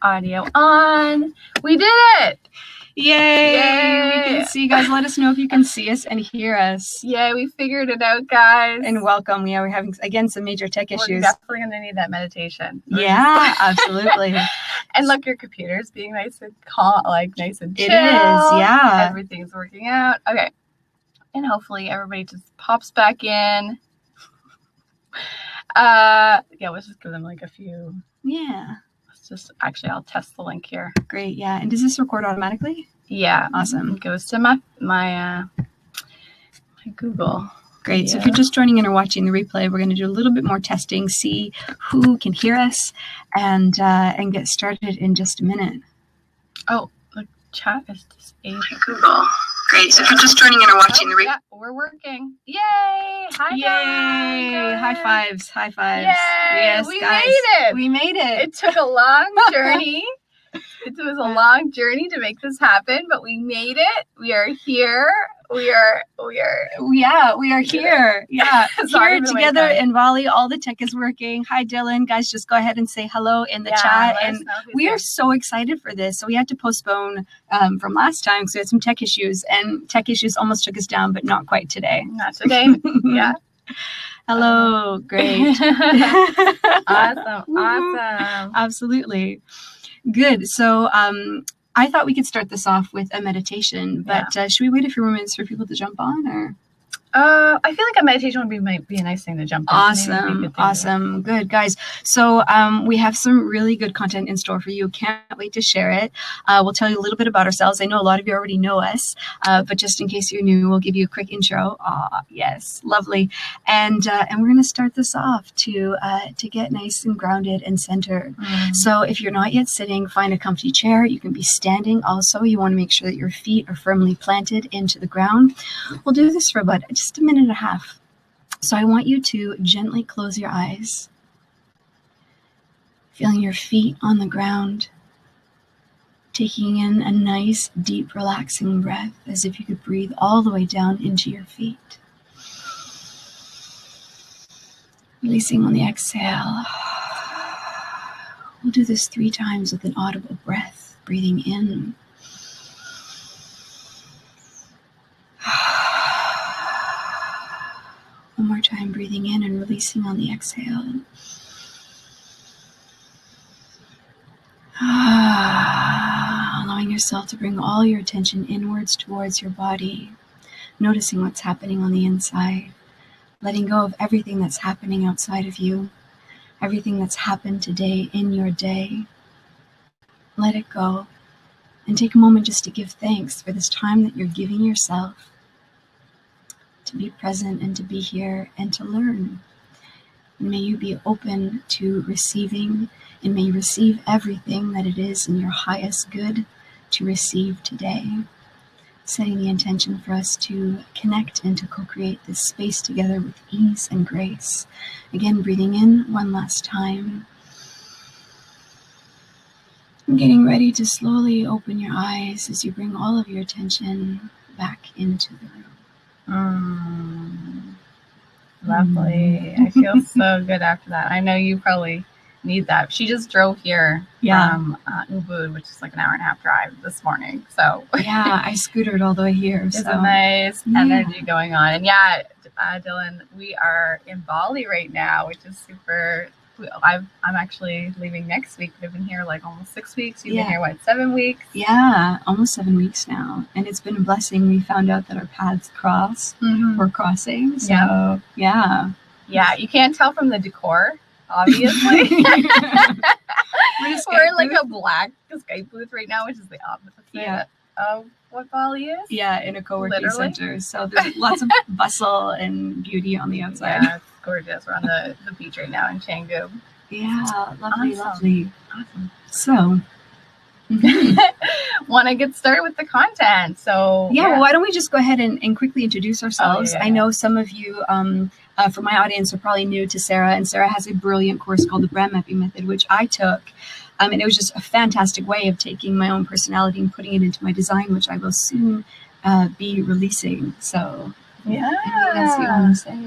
audio on. We did it! Yay! We can see you guys. Let us know if you can see us and hear us. Yay, we figured it out, guys. And welcome. Yeah, we're having, again, some major tech issues. We're definitely going to need that meditation. Yeah, absolutely. And look, your computer's being nice and calm, like nice and chill. It is, yeah. Everything's working out. Okay. And hopefully everybody just pops back in. Yeah, let's just give them like a few. Yeah. Actually, I'll test the link here. Great, yeah. And does this record automatically? Yeah. Awesome. It goes to my Google. Great. So if you're just joining in or watching the replay, we're going to do a little bit more testing, see who can hear us, and get started in just a minute. Oh, the chat is disabled. Google. Great. So if you're just joining in or watching the replay. Yeah, we're working. Yay! Hi, yay! guys. High fives. High fives. Yay! Yes, we guys. made it. We made it. It took a long journey. It was a long journey to make this happen, but we made it. We are here. We are here. Yeah. Here together in Bali. All the tech is working. Hi, Dylan. Guys, just go ahead and say hello in the chat. And we are so excited for this. So we had to postpone from last time because we had some tech issues, and tech issues almost took us down, but not quite today. Not today. Yeah. Hello. Great. Awesome. Absolutely. Good. So I thought we could start this off with a meditation, but should we wait a few more minutes for people to jump on, or? I feel like a meditation might be a nice thing to jump in. Awesome. Good, guys. So we have some really good content in store for you. Can't wait to share it. We'll tell you a little bit about ourselves. I know a lot of you already know us, but just in case you're new, we'll give you a quick intro. Yes, lovely. And we're going to start this off to get nice and grounded and centered. So if you're not yet sitting, find a comfy chair. You can be standing. Also, you want to make sure that your feet are firmly planted into the ground. We'll do this for about just a minute and a half. So I want you to gently close your eyes, feeling your feet on the ground, taking in a nice, deep, relaxing breath as if you could breathe all the way down into your feet. Releasing on the exhale. We'll do this 3 times with an audible breath, breathing in. One more time, breathing in and releasing on the exhale. Allowing yourself to bring all your attention inwards towards your body, noticing what's happening on the inside, letting go of everything that's happening outside of you, everything that's happened today in your day. Let it go and take a moment just to give thanks for this time that you're giving yourself to be present and to be here and to learn. And may you be open to receiving, and may you receive everything that it is in your highest good to receive today. Setting the intention for us to connect and to co-create this space together with ease and grace. Again, breathing in one last time. And getting ready to slowly open your eyes as you bring all of your attention back into the room. Lovely. I feel so good after that. I know you probably need that. She just drove here from Ubud, which is like an hour and a half drive this morning. So yeah, I scootered all the way here. There's a nice energy going on. And Dylan, we are in Bali right now, which is super. I'm actually leaving next week. I've been here like almost 6 weeks. You've been here, 7 weeks? Yeah, almost 7 weeks now. And it's been a blessing. We found out that our paths cross. We're crossing. So, yeah. You can't tell from the decor, obviously. We're in like a black Skype booth right now, which is the opposite of what Bali is. Yeah, in a co-working center. So there's lots of bustle and beauty on the outside. Yeah, it's gorgeous. We're on the beach right now in Canggu. Yeah, lovely. Awesome. So, want to get started with the content. So well, why don't we just go ahead and quickly introduce ourselves. I know some of you from my audience are probably new to Sarah, and Sarah has a brilliant course called the Brand Mapping Method, which I took. And it was just a fantastic way of taking my own personality and putting it into my design, which I will soon be releasing. So, anything else you want to say?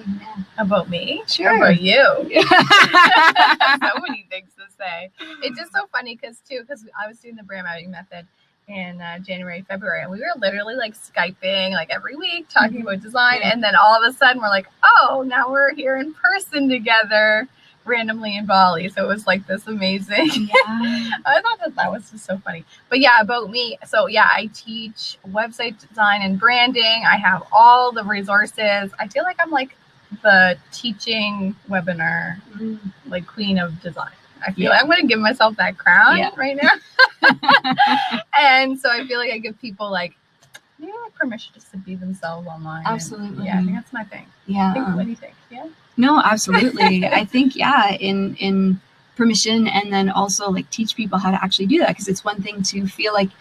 About me? Sure. About you? So many things to say. It's just so funny because I was doing the brand mapping method in January, February, and we were literally like Skyping like every week talking about design, and then all of a sudden we're like, oh, now we're here in person together randomly in Bali. So it was like this amazing. I thought that was just so funny. But yeah, about me. So yeah, I teach website design and branding. I have all the resources. I feel like I'm like the teaching webinar like queen of design. I feel like I'm going to give myself that crown right now. And so I feel like I give people like maybe like permission just to be themselves online. Absolutely. I think that's my thing. Yeah. What do you think? Yeah. No, absolutely. I think, in permission, and then also like teach people how to actually do that. Because it's one thing to feel like,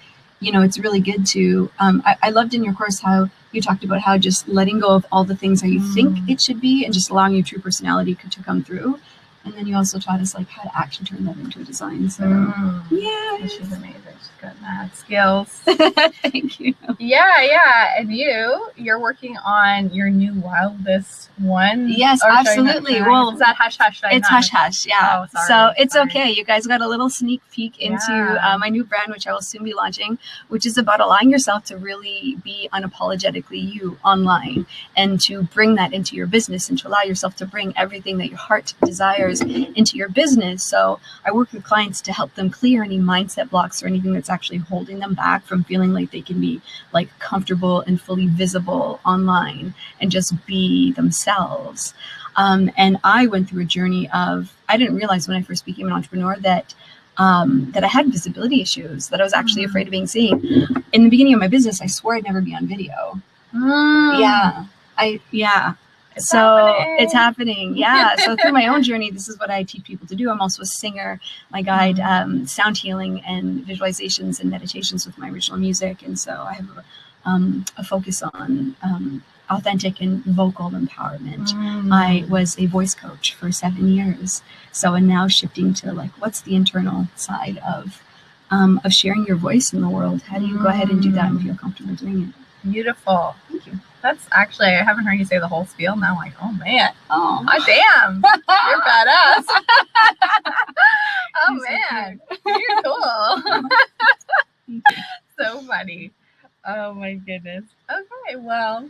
it's really good to, I loved in your course how you talked about how just letting go of all the things that you think it should be and just allowing your true personality to come through. And then you also taught us like how to actually turn that into a design. So yeah, she's amazing. She's got mad skills. Thank you. Yeah. And you're working on your new wildest one. Yes, absolutely. Well, is that hush hush? It's hush hush. Yeah. Oh, sorry. So it's okay. You guys got a little sneak peek into my new brand, which I will soon be launching, which is about allowing yourself to really be unapologetically you online, and to bring that into your business, and to allow yourself to bring everything that your heart desires into your business. So I work with clients to help them clear any mindset blocks or anything that's actually holding them back from feeling like they can be like comfortable and fully visible online and just be themselves. And I went through a journey of, I didn't realize when I first became an entrepreneur that I had visibility issues, that I was actually afraid of being seen. In the beginning of my business, I swore I'd never be on video. It's happening. Yeah. So through my own journey, this is what I teach people to do. I'm also a singer. My guide, sound healing and visualizations and meditations with my original music. And so I have a focus on authentic and vocal empowerment. I was a voice coach for 7 years. So, and now shifting to like, what's the internal side of sharing your voice in the world? How do you go ahead and do that and feel comfortable doing it? Beautiful. Thank you. That's actually, I haven't heard you say the whole spiel. Now I'm like, oh man. Oh, damn. You're badass. Oh man. You're cool. So funny. Oh my goodness. Okay, well.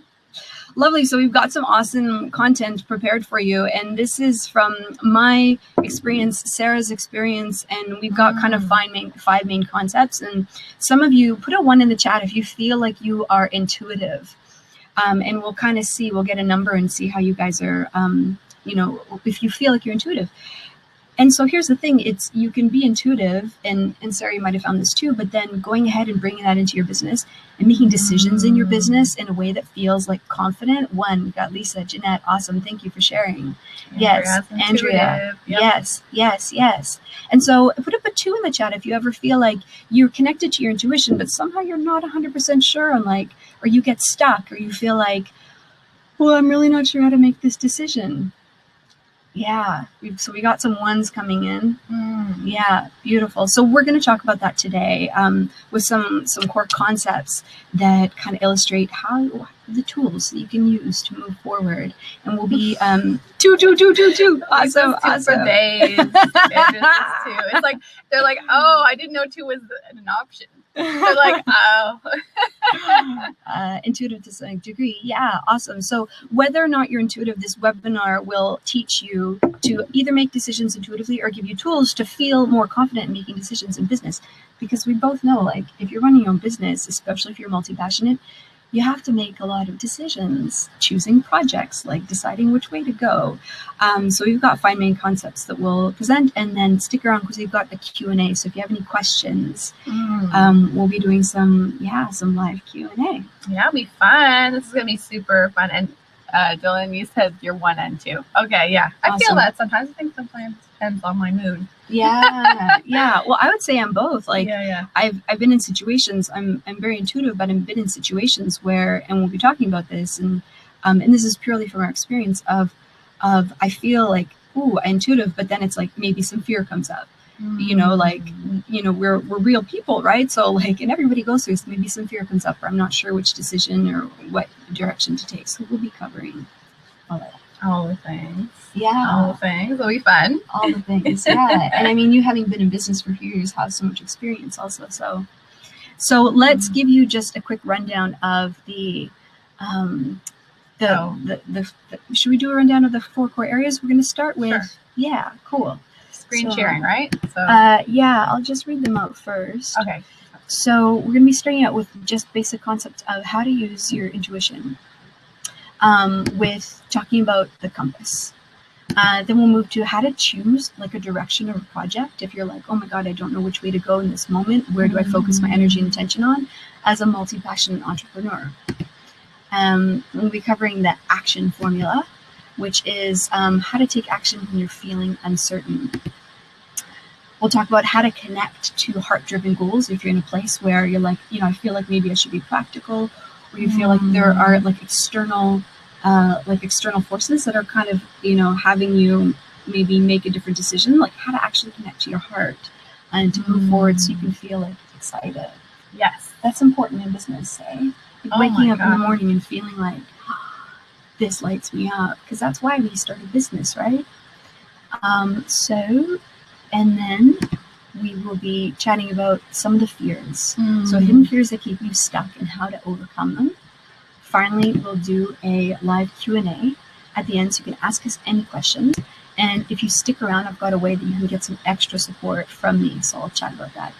Lovely. So we've got some awesome content prepared for you. And this is from my experience, Sarah's experience, and we've got kind of five main concepts. And some of you put a 1 in the chat if you feel like you are intuitive. And we'll kind of see, we'll get a number and see how you guys are, if you feel like you're intuitive. And so here's the thing, you can be intuitive, and Sarah, you might have found this too, but then going ahead and bringing that into your business and making decisions in your business in a way that feels like confident. We've got Lisa, Jeanette, awesome. Thank you for sharing. Yes, Andrea. Yep. Yes. And so put up a 2 in the chat if you ever feel like you're connected to your intuition, but somehow you're not 100% sure on or you get stuck, or you feel like, well, I'm really not sure how to make this decision. Yeah, so we got some 1s coming in. Yeah, beautiful. So we're going to talk about that today with some core concepts that kind of illustrate how the tools that you can use to move forward. And we'll be 2. Awesome. Days. It's like they're like, oh, I didn't know 2 was an option. They're like, oh. Intuitive to some degree. Yeah, awesome. So whether or not you're intuitive, this webinar will teach you to either make decisions intuitively or give you tools to feel more confident in making decisions in business. Because we both know, if you're running your own business, especially if you're multi-passionate, you have to make a lot of decisions, choosing projects, deciding which way to go. So we've got 5 main concepts that we'll present, and then stick around because we've got a Q&A. So if you have any questions, we'll be doing some live Q&A. Yeah, it'll be fun. This is going to be super fun. And Dylan, you said you're 1 and 2. Okay, yeah. I feel that sometimes. I think sometimes it depends on my mood. Yeah. Well, I would say I'm both. Yeah. I've been in situations. I'm very intuitive, but I've been in situations where, and we'll be talking about this, and this is purely from our experience of I feel like, ooh, I'm intuitive, but then it's maybe some fear comes up. We're real people, right? So and everybody goes through this, maybe some fear comes up, or I'm not sure which decision or what direction to take. So we'll be covering all that. All the things. Yeah. All the things. It'll be fun. All the things. Yeah. And I mean, you having been in business for a few years have so much experience also. So let's give you just a quick rundown of should we do a rundown of the 4 core areas? We're going to start with, Sure. Yeah, cool. Screen sharing, right? So yeah, I'll just read them out first. Okay. So we're going to be starting out with just basic concepts of how to use your intuition, with talking about the compass. Then we'll move to how to choose like a direction or a project. If you're like, oh my God, I don't know which way to go in this moment, where do I focus my energy and attention on as a multi-passionate entrepreneur? We'll be covering the action formula, which is how to take action when you're feeling uncertain. We'll talk about how to connect to heart-driven goals if you're in a place where you're like, I feel like maybe I should be practical, or you feel like there are like external forces that are kind of, having you maybe make a different decision, like how to actually connect to your heart and to move forward so you can feel like excited. Yes. That's important in business, eh? Waking up in the morning and feeling like, this lights me up, because that's why we started business, right? And then we will be chatting about some of the fears. So hidden fears that keep you stuck and how to overcome them. Finally, we'll do a live Q&A at the end, so you can ask us any questions. And if you stick around, I've got a way that you can get some extra support from me, so I'll chat about that.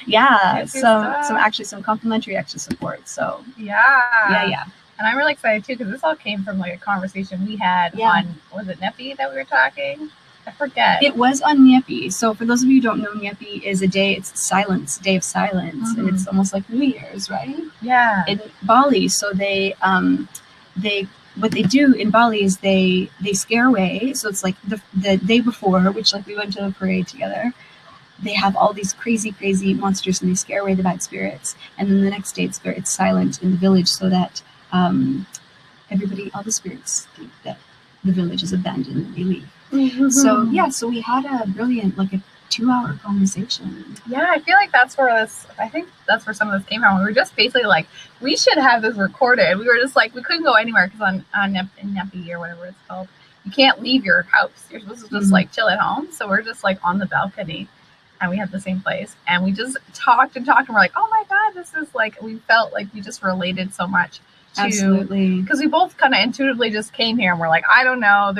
Yeah, some complimentary extra support. So yeah. And I'm really excited too, because this all came from like a conversation we had on, was it Nepi that we were talking? I forget. It was on Nyepi. So for those of you who don't know, Nyepi is day of silence, and it's almost like New Year's, right? Yeah. In Bali, so what they do in Bali is they scare away. So it's like the day before, which like we went to the parade together. They have all these crazy monsters, and they scare away the bad spirits. And then the next day it's silent in the village, so that all the spirits think that the village is abandoned and they leave. So we had a brilliant, like a 2-hour conversation. Yeah, I feel like that's where some of this came from. We were just basically like, we should have this recorded. We were just like, we couldn't go anywhere because in Nepi or whatever it's called, you can't leave your house. You're supposed to just like chill at home. So we're just like on the balcony, and we had the same place, and we just talked, and we're like, oh my God, this is like, we felt like we just related so much. Absolutely. Because we both kind of intuitively just came here, and we're like, I don't know,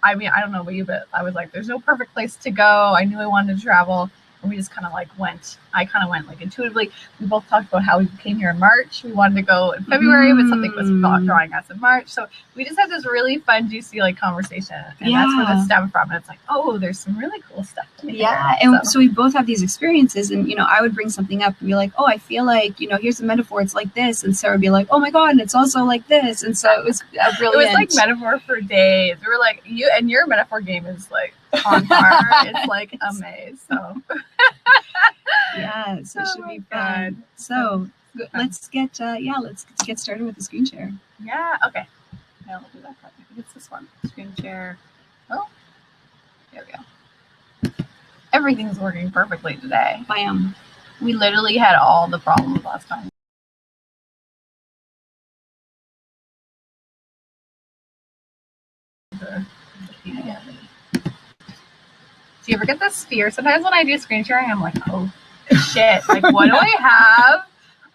I don't know about you, but I was like, there's no perfect place to go. I knew I wanted to travel, and we just kind of like went. I kind of went like intuitively. We both talked about how we came here in March. We wanted to go in February, but something was drawing us in March. So we just had this really fun, juicy like conversation, and that's where this stemmed from. And it's like, oh, there's some really cool stuff in here. And so we both have these experiences, and I would bring something up and be like, oh, I feel like here's a metaphor. It's like this, and Sarah would be like, oh my God, and it's also like this, and so it was brilliant. It was like metaphor for days. We were like, your metaphor game is like on par. It's like a maze. So so it should be fun. So let's get started with the screen share. Yeah. Okay. Now we'll do that part. I think it's this one. Screen share. Oh, there we go. Everything's working perfectly today. Bam. We literally had all the problems last time. Do you ever get this fear? Sometimes when I do screen sharing, I'm like, oh shit, like what do I have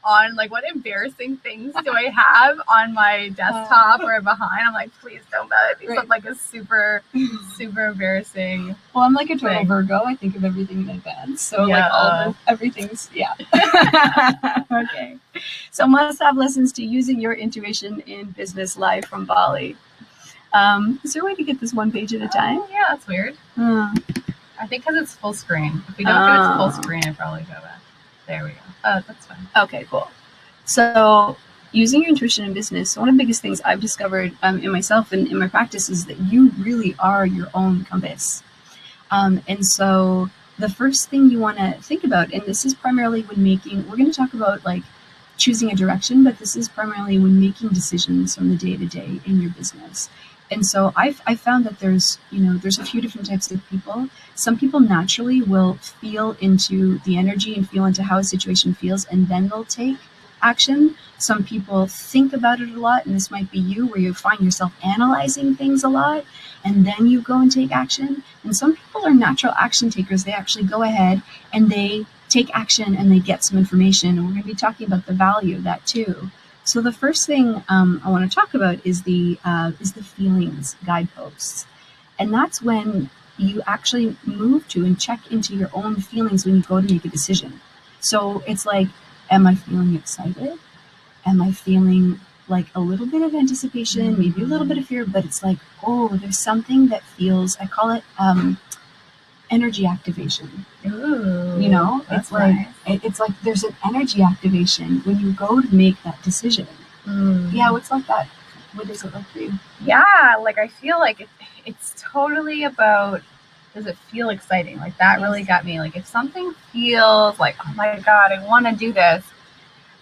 on, like what embarrassing things do I have on my desktop or behind? I'm like, please don't let it be something like a super embarrassing. Well, I'm like a total Virgo. I think of everything in advance. So everything's okay. So must-have lessons to using your intuition in business live from Bali. Is there a way to get this one page at a time? Yeah, that's weird. I think because it's full screen. If we don't get it full screen, I probably go back. There we go. That's fine. Okay, cool. So using your intuition in business, one of the biggest things I've discovered in myself and in my practice is that you really are your own compass. And so the first thing you want to think about, and this is primarily when we're going to talk about like choosing a direction, but this is primarily when making decisions from the day to day in your business. And so I found that there's a few different types of people. Some people naturally will feel into the energy and feel into how a situation feels, and then they'll take action. Some people think about it a lot, and this might be you, where you find yourself analyzing things a lot, and then you go and take action. And some people are natural action takers. They actually go ahead and they take action and they get some information. And we're going to be talking about the value of that too. So the first thing I want to talk about is the feelings guideposts, and that's when you actually move to and check into your own feelings when you go to make a decision. So it's like, am I feeling excited? Am I feeling like a little bit of anticipation, maybe a little bit of fear, but it's like, oh, there's something that feels, I call it energy activation. Ooh, you know, it's like nice. It's like there's an energy activation when you go to make that decision. Yeah, what's like that? What is it like for you? Yeah, like I feel like it's totally about, does it feel exciting? Like that really got me. Like if something feels like, oh my God, I want to do this.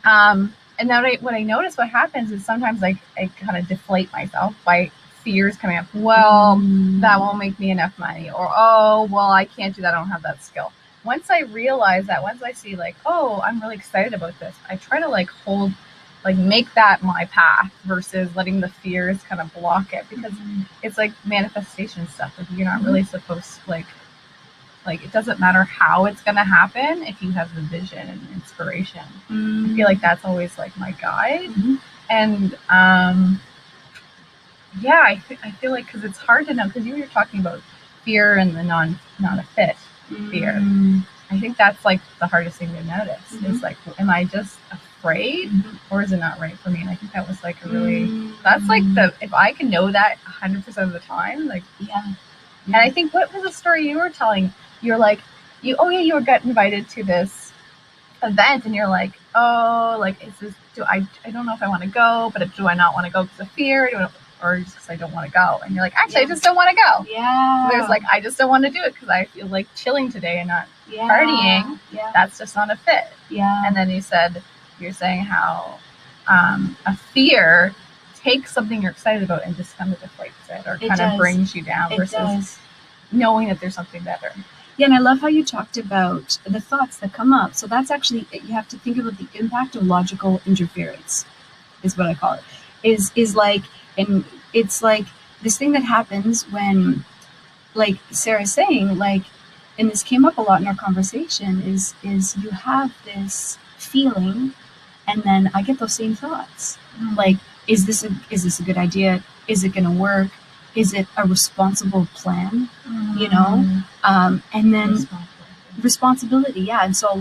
And then what I notice what happens is sometimes like I kind of deflate myself by fears coming up. Well, that won't make me enough money, or oh, well, I can't do that. I don't have that skill. Once I realize that, once I see like, oh, I'm really excited about this, I try to make that my path versus letting the fears kind of block it, because it's like manifestation stuff. Like you're not really supposed to like it doesn't matter how it's going to happen if you have the vision and inspiration. I feel like that's always like my guide. And yeah, I feel like, because it's hard to know, because you were talking about fear and the not a fit fear. I think that's like the hardest thing to notice is like, am I just afraid or is it not right for me? And I think that was like a really, that's like if I can know that 100% of the time, like, yeah. And I think, what was the story you were telling? You're like, you were getting invited to this event and you're like, oh, like, is this, I don't know if I want to go, but do I not want to go because of fear? Or just because I don't want to go? And you're like, actually, I just don't want to go. Yeah. So there's like, I just don't want to do it because I feel like chilling today and not partying. Yeah. That's just not a fit. Yeah. And then you're saying how a fear takes something you're excited about and just kind of deflates it, or kind of brings you down, versus knowing that there's something better. Yeah, and I love how you talked about the thoughts that come up. So that's actually, you have to think about the impact of logical interference, is what I call it. Is like, and it's like this thing that happens when, like Sarah's saying, like, and this came up a lot in our conversation, is you have this feeling, and then I get those same thoughts. Like, is this a good idea? Is it going to work? Is it a responsible plan? You know, and then responsibility. Yeah. And so in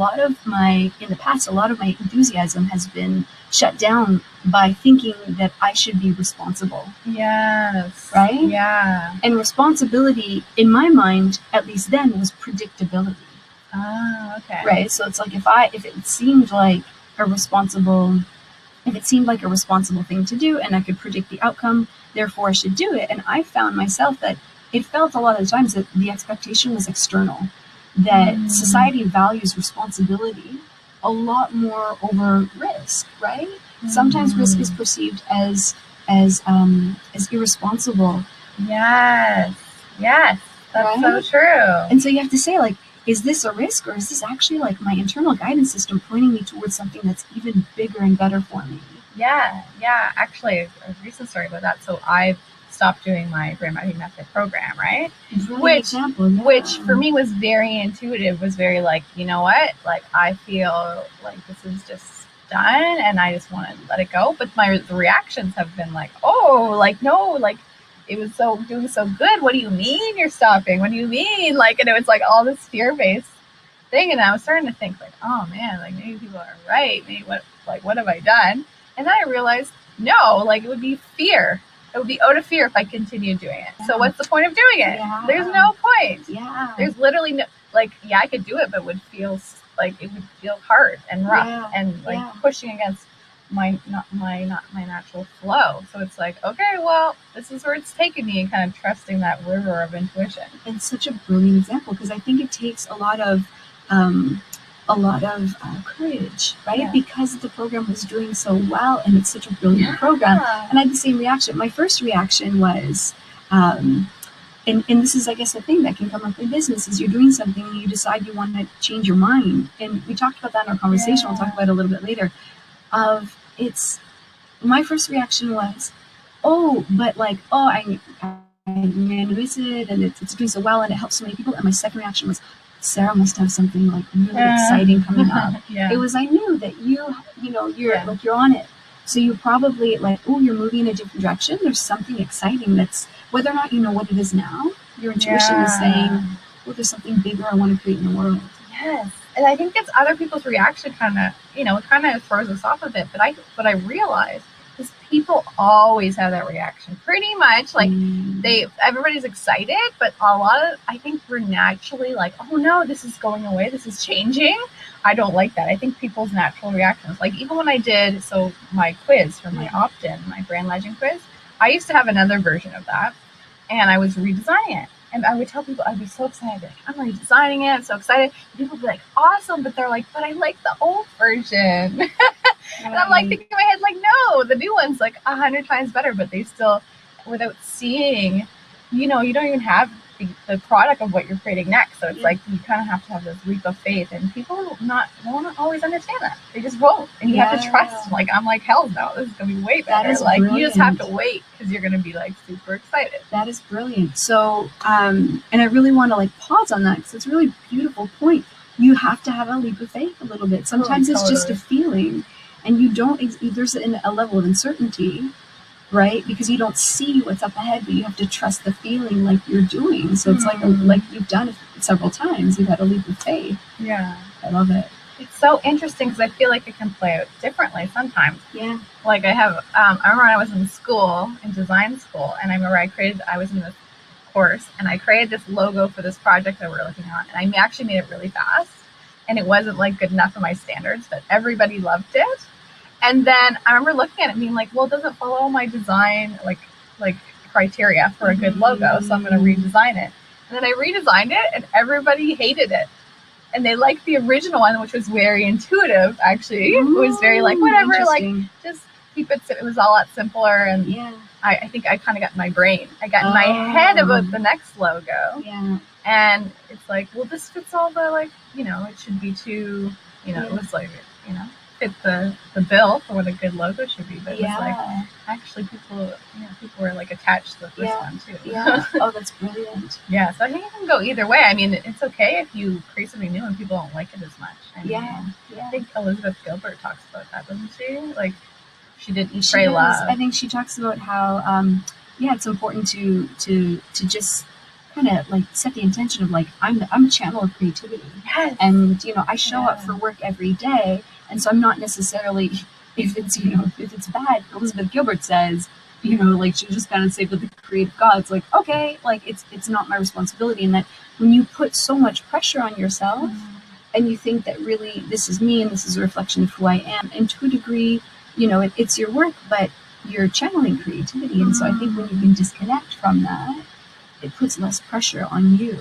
the past, a lot of my enthusiasm has been shut down by thinking that I should be responsible. Yes. Right? Yeah. And responsibility, in my mind, at least then, was predictability. Ah, okay. Right. So it's like, if it seemed like a responsible thing to do and I could predict the outcome, therefore I should do it. And I found myself that it felt a lot of the times that the expectation was external, that society values responsibility a lot more over risk, right? Sometimes risk is perceived as irresponsible. Yes, that's right? So true. And so you have to say, like, is this a risk, or is this actually like my internal guidance system pointing me towards something that's even bigger and better for me? Yeah. Actually, a recent story about that. So I've stopped doing my Brain Body Method program, right? Which for me was very intuitive, was very like, you know what? Like, I feel like this is just done and I just want to let it go. But the reactions have been like, oh, like, no, like, it was doing so good. What do you mean you're stopping? What do you mean? Like, and it was like all this fear-based thing. And I was starting to think like, oh man, like maybe people are right. Maybe what have I done? And then I realized, no, like it would be fear. It would be out of fear if I continued doing it. Yeah. So what's the point of doing it? Yeah. There's no point. Yeah. There's literally no, like, yeah, I could do it, but it would feel hard and rough and like pushing against my natural flow. So it's like, okay, well, this is where it's taking me, and kind of trusting that river of intuition. It's such a brilliant example, because I think it takes a lot of courage, right? Yeah. Because the program was doing so well, and it's such a brilliant program. And I had the same reaction. My first reaction was, and this is, I guess, a thing that can come up in business, is you're doing something and you decide you want to change your mind. And we talked about that in our conversation. We'll talk about it a little bit later. of it's, my first reaction was, oh, but like, oh, I'm going to miss it, and it's doing so well, and it helps so many people. And my second reaction was, Sarah must have something like really exciting coming up. Yeah. It was, I knew that you're like, you're on it. So you probably like, oh, you're moving in a different direction. There's something exciting that's, whether or not you know what it is now, your intuition is saying, oh, there's something bigger I want to create in the world. Yes. And I think it's other people's reaction kind of throws us off a bit. But what I realized is people always have that reaction. Pretty much like everybody's excited, but I think we're naturally like, oh no, this is going away. This is changing. I don't like that. I think people's natural reactions, like even when I did, my quiz for my opt-in, my brand legend quiz, I used to have another version of that and I was redesigning it. And I would tell people, I'd be so excited. I'm redesigning it. I'm so excited. People would be like, awesome. But they're like, but I like the old version. And I'm like thinking in my head, like, no, the new one's like 100 times better. But they still, without seeing, you don't even have the product of what you're creating next. So it's like you kind of have to have this leap of faith. And people won't always understand that. They just won't. And you have to trust. Like, I'm like, hell no, this is going to be way better. That is like, brilliant. You just have to wait because you're going to be like super excited. That is brilliant. So, and I really want to like pause on that because it's a really beautiful point. You have to have a leap of faith a little bit. Sometimes it's just a feeling and you don't, there's a level of uncertainty, right? Because you don't see what's up ahead, but you have to trust the feeling like you're doing. So it's like you've done it several times. You've had a leap of faith. Yeah. I love it. It's so interesting because I feel like it can play out differently sometimes. Yeah. Like I have, I remember when I was in design school, and I remember I was in this course, and I created this logo for this project that we're looking at, and I actually made it really fast, and it wasn't like good enough for my standards, but everybody loved it. And then I remember looking at it and being like, well, it doesn't follow my design like criteria for a good logo, so I'm going to redesign it. And then I redesigned it, and everybody hated it. And they liked the original one, which was very intuitive, actually. It was very like, whatever, like, just keep it. It was a lot simpler. And I think I kind of got in my brain. I got in my head about the next logo. Yeah. And it's like, well, this fits all the, like, it should be too, it was like, fit the bill for what a good logo should be. But it was like, actually people were like attached to the first one too. Yeah. Oh, that's brilliant. Yeah. So I think it can go either way. I mean, it's okay if you create something new and people don't like it as much. I mean, I think Elizabeth Gilbert talks about that, doesn't she? Like she did Eat, Pray, Love. I think she talks about how, it's important to just kind of like set the intention of like, I'm a channel of creativity. Yes. And, I show up for work every day. And so I'm not necessarily, if it's bad, Elizabeth Gilbert says, like she'll just kind of say, but the creative God's like, okay, like it's not my responsibility. And that when you put so much pressure on yourself and you think that really this is me and this is a reflection of who I am, and to a degree, it's your work, but you're channeling creativity. And so I think when you can disconnect from that, it puts less pressure on you.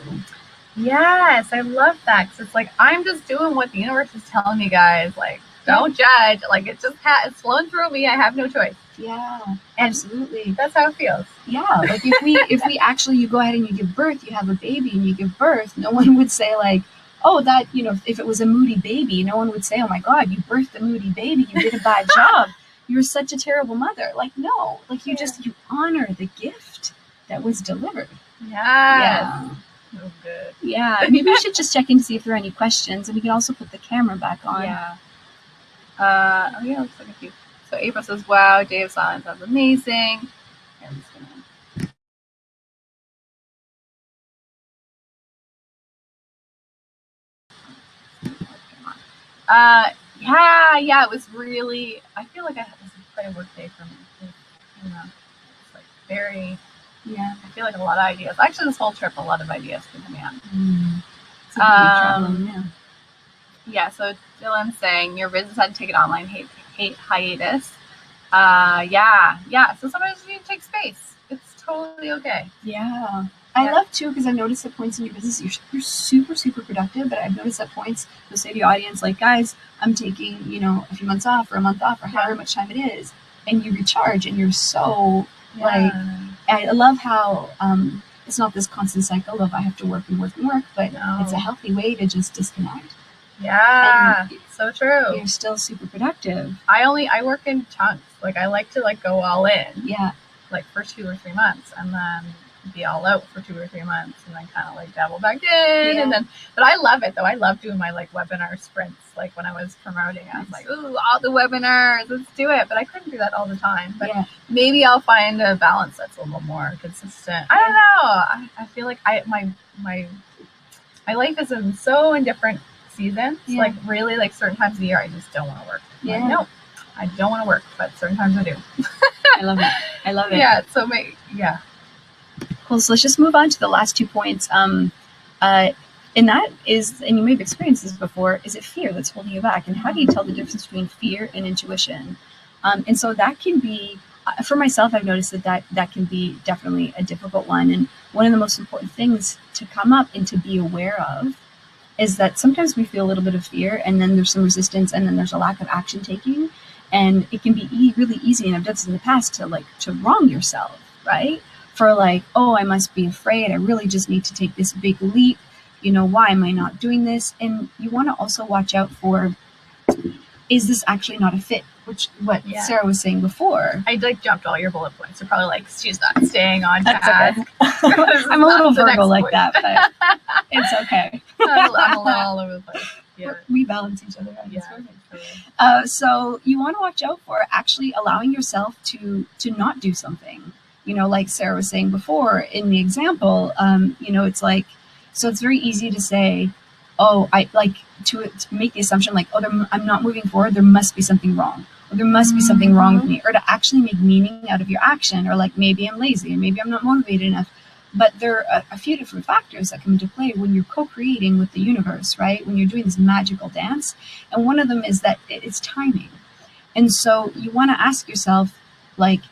Yes, I love that. Because it's like, I'm just doing what the universe is telling me, guys. Like, don't judge. Like, it just it's flowing through me. I have no choice. Yeah, and absolutely. That's how it feels. Yeah, like if we actually, you go ahead and you give birth, you have a baby and you give birth, no one would say like, oh, that, if it was a moody baby, no one would say, oh my God, you birthed a moody baby. You did a bad job. You're such a terrible mother. Like, no, like you honor the gift that was delivered. Yeah. So good. Yeah, maybe we should just check in to see if there are any questions, and we can also put the camera back on. Yeah. Looks like a few. So April says, wow, Day of Silence sounds amazing. I'm just gonna... Yeah, it was really, I feel like it was quite a work day for me. It's like very... Yeah, I feel like a lot of ideas. Actually, this whole trip, a lot of ideas came to me on. Yeah, so Dylan's saying your business had to take an online hiatus. Yeah. So sometimes you need to take space. It's totally okay. Yeah. I love too, because I've noticed at points in your business you're super, super productive, but I've noticed at points you'll say to your audience, like, guys, I'm taking, a few months off or a month off or however much time it is, and you recharge and you're so like, I love how it's not this constant cycle of I have to work and work and work, but it's a healthy way to just disconnect. Yeah, And so true. you're still super productive. I work in chunks. Like I like to like go all in. Yeah. Like for 2 or 3 months, and then be all out for 2 or 3 months, and then kind of like dabble back in, and then. But I love it though. I love doing my like webinar sprints. Like when I was promoting, I was like, ooh, all the webinars, let's do it. But I couldn't do that all the time. But maybe I'll find a balance that's a little more consistent. I don't know. I feel like my life is in different seasons. Like really, like certain times of the year, I just don't want to work. Like, no, I don't want to work, but certain times I do. I love it. I love it. Yeah. So Cool. So let's just move on to the last 2 points. And that is, and you may have experienced this before, is it fear that's holding you back? And how do you tell the difference between fear and intuition? And so that can be, for myself, I've noticed that can be definitely a difficult one. And one of the most important things to come up and to be aware of is that sometimes we feel a little bit of fear, and then there's some resistance, and then there's a lack of action taking. And it can be really easy, and I've done this in the past, to wrong yourself, right? For like, oh, I must be afraid. I really just need to take this big leap. Why am I not doing this? And you want to also watch out for, is this actually not a fit? Which what Sarah was saying before. I like jumped all your bullet points. You're probably like, she's not staying on task. Okay. I'm a little Virgo like that, but it's okay. I'm a little all over the place. Yeah. We balance each other out. So you want to watch out for actually allowing yourself to not do something. Like Sarah was saying before in the example, it's like, so it's very easy to say, oh, I like to make the assumption like, oh, I'm not moving forward. There must be something wrong. Or there must be something wrong with me. Or to actually make meaning out of your action. Or like, maybe I'm lazy and maybe I'm not motivated enough. But there are a few different factors that come into play when you're co-creating with the universe, right? When you're doing this magical dance. And one of them is that it's timing. And so you want to ask yourself, like,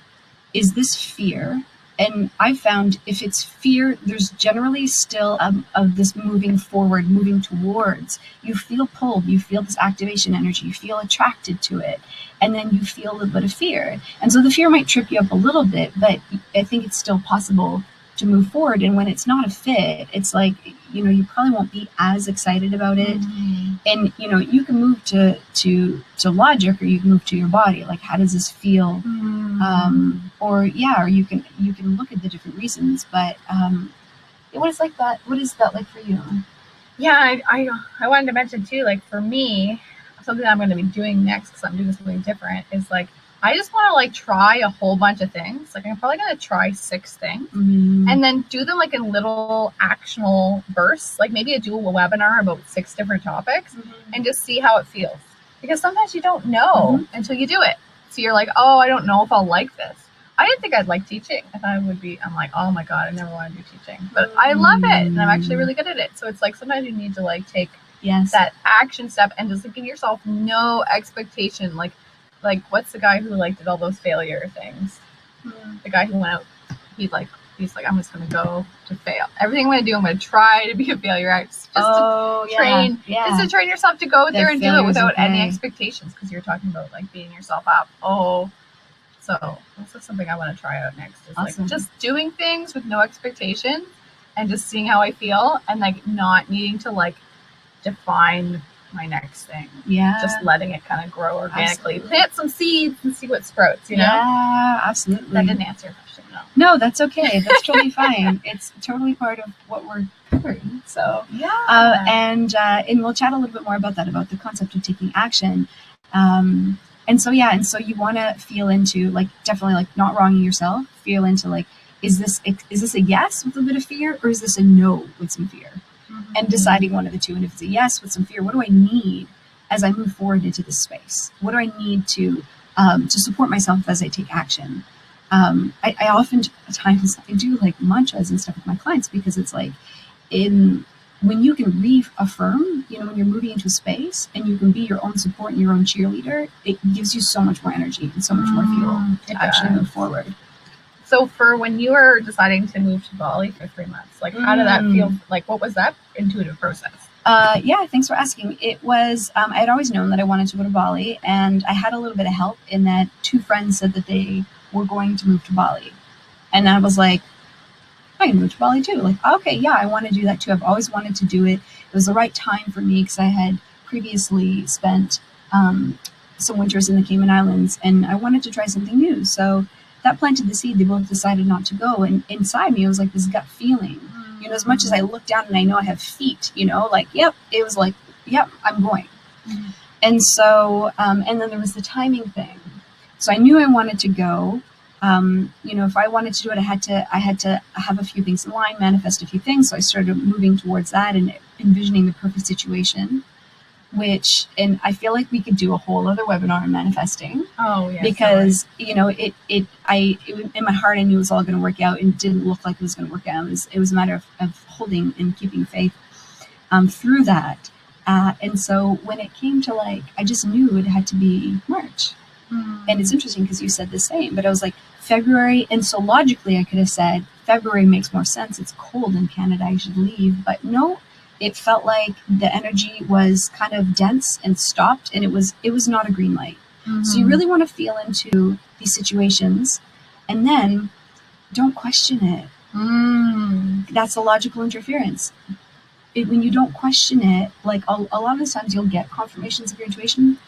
is this fear? And I found if it's fear, there's generally still of this moving forward, moving towards. You feel pulled, you feel this activation energy, you feel attracted to it, and then you feel a little bit of fear. And so the fear might trip you up a little bit, but I think it's still possible to move forward. And when it's not a fit, it's like, you probably won't be as excited about it. And you can move to logic, or you can move to your body, like, how does this feel? Or you can look at the different reasons, but what is that like for you? I wanted to mention too, like for me, something I'm going to be doing next, because I'm doing something different, is like I just want to like try a whole bunch of things. Like I'm probably going to try 6 things and then do them like in little actionable bursts. Like maybe do a webinar about 6 different topics and just see how it feels. Because sometimes you don't know until you do it. So you're like, oh, I don't know if I'll like this. I didn't think I'd like teaching. I thought I'm like, oh my God, I never want to do teaching. But I love it. And I'm actually really good at it. So it's like sometimes you need to like take that action step and just give yourself no expectation. Like what's the guy who like did all those failure things? The guy who went out, he's like, I'm just gonna go to fail. Everything I'm gonna do, I'm gonna try to be a failure. Just to train yourself to go there and do it without any expectations, because you're talking about like beating yourself up. So this is something I want to try out next. Is like just doing things with no expectations and just seeing how I feel, and like not needing to like define my next thing. Just letting it kind of grow organically. Plant some seeds and see what sprouts, Absolutely. That didn't answer your question. No, that's okay. That's totally fine. It's totally part of what we're covering. So and we'll chat a little bit more about that, about the concept of taking action. And so you want to feel into like, definitely like not wronging yourself, feel into like, is this a yes with a bit of fear, or is this a no with some fear? And deciding one of the two. And if it's a yes with some fear, what do I need as I move forward into this space? What do I need to support myself as I take action? I oftentimes I do like mantras and stuff with my clients, because it's like when you can reaffirm, when you're moving into a space and you can be your own support and your own cheerleader, it gives you so much more energy and so much more fuel to actually move forward. So for when you were deciding to move to Bali for 3 months, like how did that feel? Like what was that intuitive process? Thanks for asking. It was, I had always known that I wanted to go to Bali, and I had a little bit of help in that 2 friends said that they were going to move to Bali. And I was like, I can move to Bali too. Like, okay, I want to do that too. I've always wanted to do it. It was the right time for me, because I had previously spent some winters in the Cayman Islands, and I wanted to try something new. So that planted the seed. They both decided not to go, and inside me, it was like this gut feeling. You know, as much as I look down and I know I have feet, you know, like, yep, it was like, yep, I'm going. Mm-hmm. And so, and then there was the timing thing. So I knew I wanted to go. You know, if I wanted to do it, I had to have a few things in line, manifest a few things. So I started moving towards that and envisioning the perfect situation, and I feel like we could do a whole other webinar on manifesting. Oh, yeah. Because, you know, in my heart, I knew it was all going to work out, and it didn't look like it was going to work out. It was a matter of holding and keeping faith through that. And so when it came to, like, I just knew it had to be March. And it's interesting because you said the same, but I was like, February. And so logically I could have said February makes more sense. It's cold in Canada. I should leave. But no, it felt like the energy was kind of dense and stopped, and it was not a green light. Mm-hmm. So you really want to feel into these situations, and then don't question it. That's a logical interference. When you don't question it, like a lot of the times you'll get confirmations of your intuition,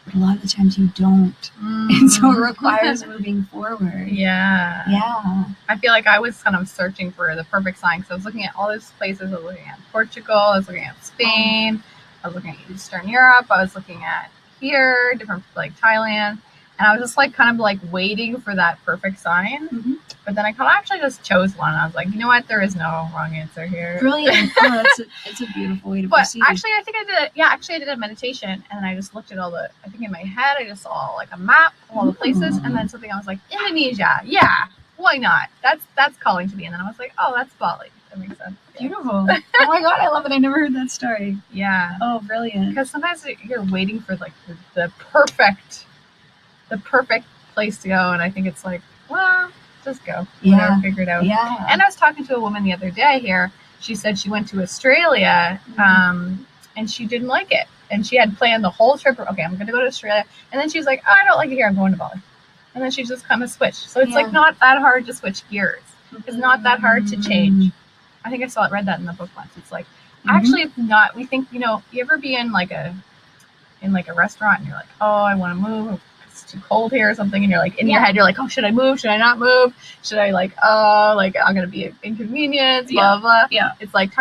but a lot of the times you don't. And so it requires moving forward. Yeah. Yeah. I feel like I was kind of searching for the perfect sign, because I was looking at all those places. I was looking at Portugal, I was looking at Spain, I was looking at Eastern Europe, I was looking at here, different, like Thailand. And I was just like kind of like waiting for that perfect sign. Mm-hmm. But then I kind of actually just chose one. I was like, you know what? There is no wrong answer here. Brilliant. Oh, it's a beautiful way to proceed. But actually, I think I did it. Yeah, actually, I did a meditation, and I just looked at all I think in my head, I just saw like a map of all the places, and then something I was like, Indonesia. Yeah, why not? That's calling to me. And then I was like, oh, that's Bali. That makes sense. Beautiful. Oh my God, I love it. I never heard that story. Yeah. Oh, brilliant. Because sometimes you're waiting for like the perfect place to go, and I think it's like, well, just go. Yeah. Figure it out. Yeah. And I was talking to a woman the other day here. She said she went to Australia, and she didn't like it. And she had planned the whole trip. Okay, I'm going to go to Australia. And then she was like, oh, I don't like it here. I'm going to Bali. And then she just kind of switched. So it's like not that hard to switch gears. It's not that hard to change. I think I read that in the book once. It's like, actually, it's not. We think, you ever be in like a restaurant and you're like, oh, I want to move. It's too cold here or something. And you're like, in your head, you're like, oh, should I move? Should I not move? Should I I'm going to be inconvenienced, blah, blah. Yeah. It's like,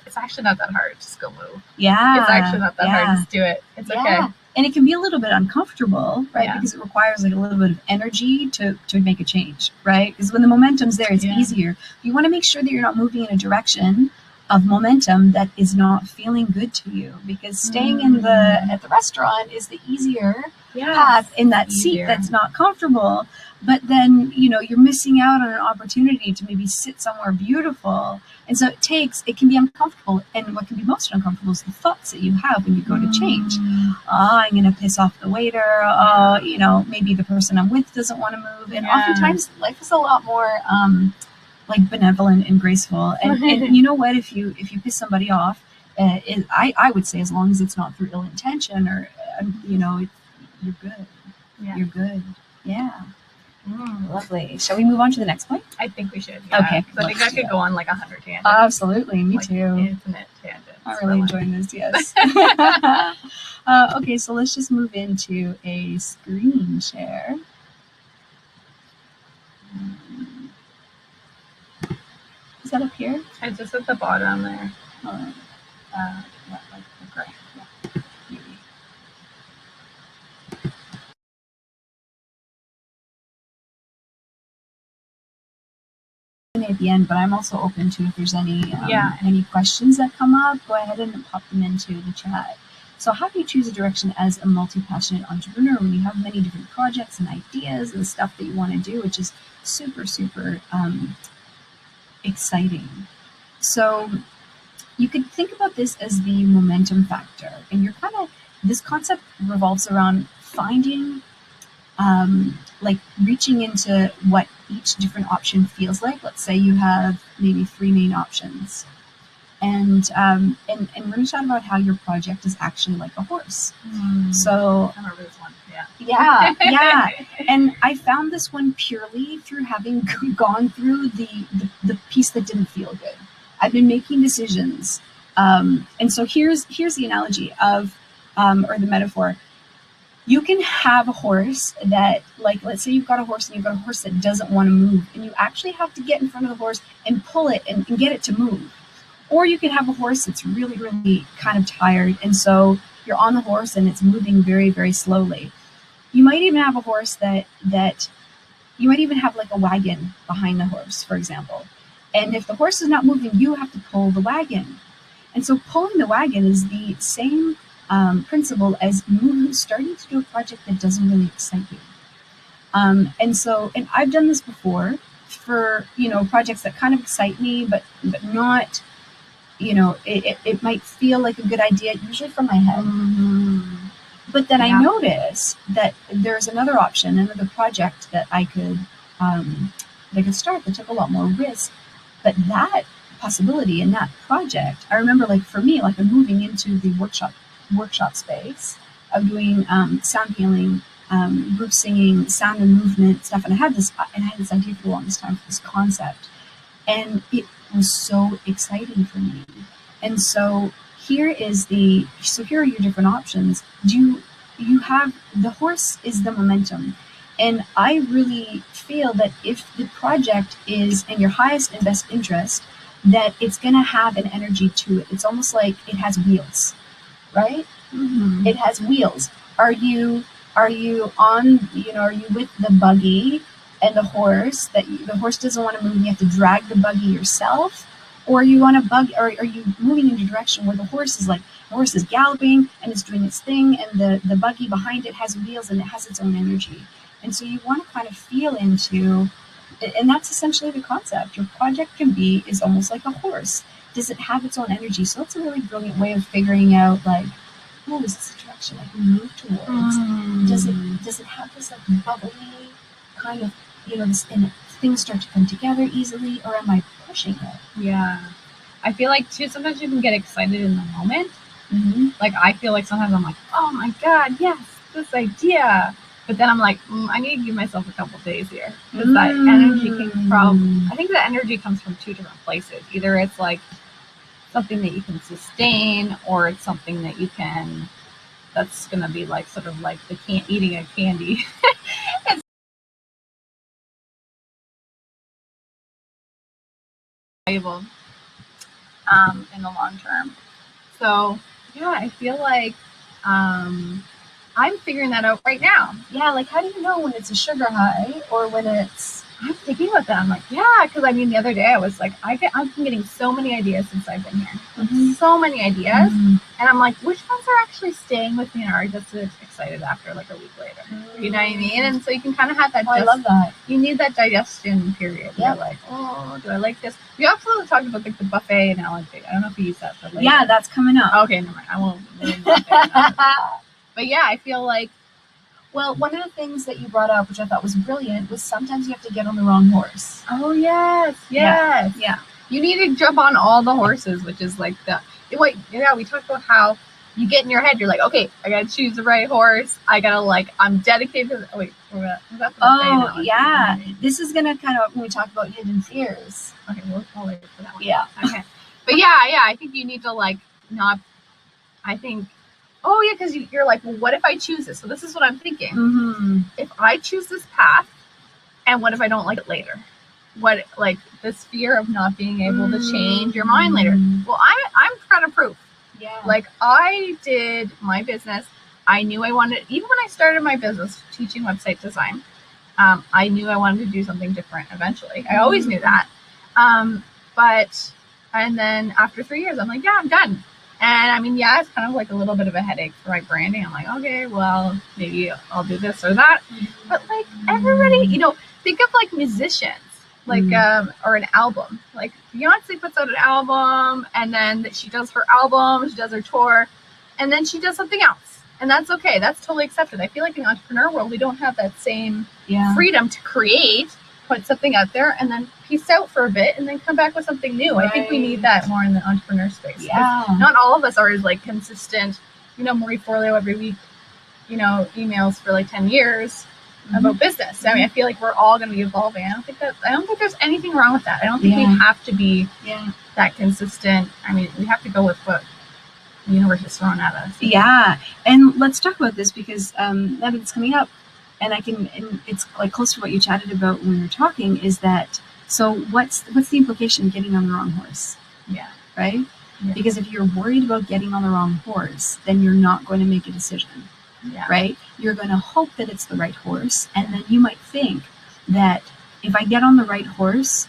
it's actually not that hard. Just go move. Yeah. It's actually not that hard. Just do it. It's okay. And it can be a little bit uncomfortable, right? Yeah. Because it requires like a little bit of energy to make a change, right? Because when the momentum's there, it's easier. You want to make sure that you're not moving in a direction of momentum that is not feeling good to you, because staying at the restaurant is the easier path in that seat that's not comfortable. But then, you're missing out on an opportunity to maybe sit somewhere beautiful. And so it can be uncomfortable. And what can be most uncomfortable is the thoughts that you have when you go to change. I'm going to piss off the waiter. Maybe the person I'm with doesn't want to move. And oftentimes life is a lot more like benevolent and graceful. And you know what, if you piss somebody off, I would say, as long as it's not through ill intention or, you're good. Yeah. You're good. Yeah. Lovely. Shall we move on to the next point? I think we should. Yeah. Okay. I think that could go on like 100 tangents. Absolutely. Me too. Infinite tangents. I'm really enjoying this. Yes. Okay. So let's just move into a screen share. Is that up here? It's just at the bottom there. Okay. At the end, but I'm also open to, if there's any questions that come up, go ahead and pop them into the chat. So how do you choose a direction as a multi-passionate entrepreneur when you have many different projects and ideas and stuff that you want to do, which is super, super exciting? So you could think about this as the momentum factor, and this concept revolves around finding like reaching into what each different option feels like. Let's say you have maybe 3 main options, and we're going to talk about how your project is actually like a horse. So I remember this one. Yeah. And I found this one purely through having gone through the piece that didn't feel good. I've been making decisions, and so here's the analogy of or the metaphor. You can have a horse that, like, let's say you've got a horse and you've got a horse that doesn't want to move, and you actually have to get in front of the horse and pull it and get it to move. Or you can have a horse that's really, really kind of tired, and so you're on the horse and it's moving very, very slowly. You might even have a horse that you might even have like a wagon behind the horse, for example. And if the horse is not moving, you have to pull the wagon. And so pulling the wagon is the same principle as starting to do a project that doesn't really excite you. And I've done this before for, projects that kind of excite me, but not, it might feel like a good idea, usually from my head. But then I noticed that there's another option, another project that I could start that took a lot more risk. But that possibility and that project, I remember, like, for me, like, I'm moving into the workshop space of doing sound healing, group singing, sound and movement stuff. And I had this idea for the longest time for this concept. And it was so exciting for me. And so here are your different options. You have, the horse is the momentum. And I really feel that if the project is in your highest and best interest, that it's going to have an energy to it. It's almost like it has wheels, right? Mm-hmm. It has wheels. Are you on, are you with the buggy and the horse the horse doesn't want to move and you have to drag the buggy yourself? Or are you on a buggy, or are you moving in a direction where the horse is galloping and it's doing its thing, and the buggy behind it has wheels and it has its own energy? And so you want to kind of feel into, and that's essentially the concept. Your project is almost like a horse. Does it have its own energy? So it's a really brilliant way of figuring out, like, oh, is this a direction I can move towards? Does it have this, like, bubbly kind of, and things start to come together easily, or am I pushing it? Yeah. I feel like, too, sometimes you can get excited in the moment. Mm-hmm. Like, I feel like sometimes I'm like, oh my God, yes, this idea. But then I'm like, I need to give myself a couple days here. Because that energy I think the energy comes from two different places. Either it's like something that you can sustain, or it's something that that's going to be like sort of like eating a candy. It's valuable in the long term. So, yeah, I feel like I'm figuring that out right now. Yeah, like, how do you know when it's a sugar high or when it's... I'm thinking about that. I'm like, yeah, because the other day I was like, I've been getting so many ideas since I've been here. Mm-hmm. So many ideas. Mm-hmm. And I'm like, which ones are actually staying with me and are just excited after like a week later? Mm-hmm. You know what I mean? And so you can kind of have that. I love that. You need that digestion period. Yeah. You're like, oh, do I like this? We also talked about like the buffet analogy. I don't know if you use that for later. Yeah, that's coming up. Okay, never mind. I won't. But yeah, I feel like, well, one of the things that you brought up, which I thought was brilliant, was sometimes you have to get on the wrong horse. Oh, yes. Yeah. You need to jump on all the horses, which is like we talked about how you get in your head, you're like, okay, I got to choose the right horse. I got to I'm dedicated to was that the yeah. This is going to kind of, when we talk about hidden fears. Okay, we'll wait for that one. Yeah. Okay. But yeah, I think you need to oh, yeah, because you're like, well, what if I choose this? So this is what I'm thinking. Mm-hmm. If I choose this path, and what if I don't like it later? What, like, this fear of not being able to change your mind later. Well, I'm kind of proof. Yeah. Like, I did my business. I knew I wanted, even when I started my business teaching website design, I knew I wanted to do something different eventually. I always knew that. And then after 3 years, I'm like, yeah, I'm done. And it's kind of like a little bit of a headache for my branding. I'm like, okay, well, maybe I'll do this or that. But like everybody, think of like musicians, like, or an album. Like Beyonce puts out an album, and then she does her album, she does her tour, and then she does something else. And that's okay. That's totally accepted. I feel like in the entrepreneur world, we don't have that same freedom to create, put something out there, and then peace out for a bit, and then come back with something new. Right. I think we need that more in the entrepreneur space. Yeah. Not all of us are as like consistent. Marie Forleo every week, emails for like 10 years about business. I feel like we're all going to be evolving. I don't think there's anything wrong with that. I don't think we have to be that consistent. We have to go with what the universe is throwing at us. Yeah, and let's talk about this because now that it's coming up, and it's like close to what you chatted about when we were talking. Is that so? What's the implication of getting on the wrong horse? Yeah. Right. Yeah. Because if you're worried about getting on the wrong horse, then you're not going to make a decision. Yeah. Right. You're going to hope that it's the right horse, and then you might think that if I get on the right horse,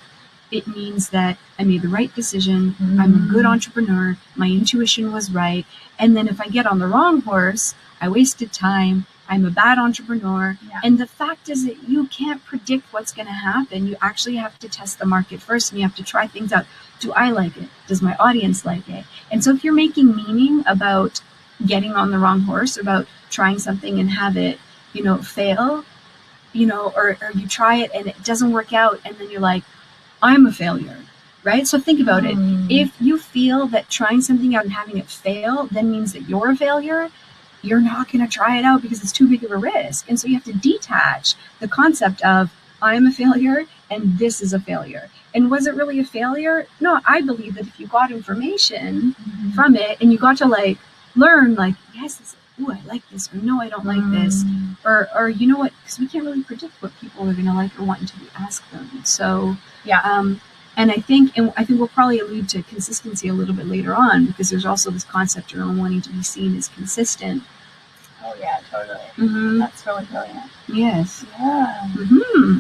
it means that I made the right decision. I'm a good entrepreneur. My intuition was right. And then if I get on the wrong horse, I wasted time. I'm a bad entrepreneur. Yeah. And the fact is that you can't predict what's going to happen. You actually have to test the market first, and you have to try things out. Do I like it? Does my audience like it? And so if you're making meaning about getting on the wrong horse, about trying something and have it, fail, or you try it and it doesn't work out, and then you're like, I'm a failure, right? So think about it. If you feel that trying something out and having it fail then means that you're a failure, you're not going to try it out because it's too big of a risk. And so you have to detach the concept of I'm a failure and this is a failure. And was it really a failure? No, I believe that if you got information from it and you got to learn yes, I like this, or no, I don't like this, or you know what, because we can't really predict what people are going to like or want until we ask them. So yeah. And I think we'll probably allude to consistency a little bit later on, because there's also this concept around wanting to be seen as consistent. Oh yeah, totally. Mm-hmm. That's really brilliant. Yes. Yeah. Mm-hmm.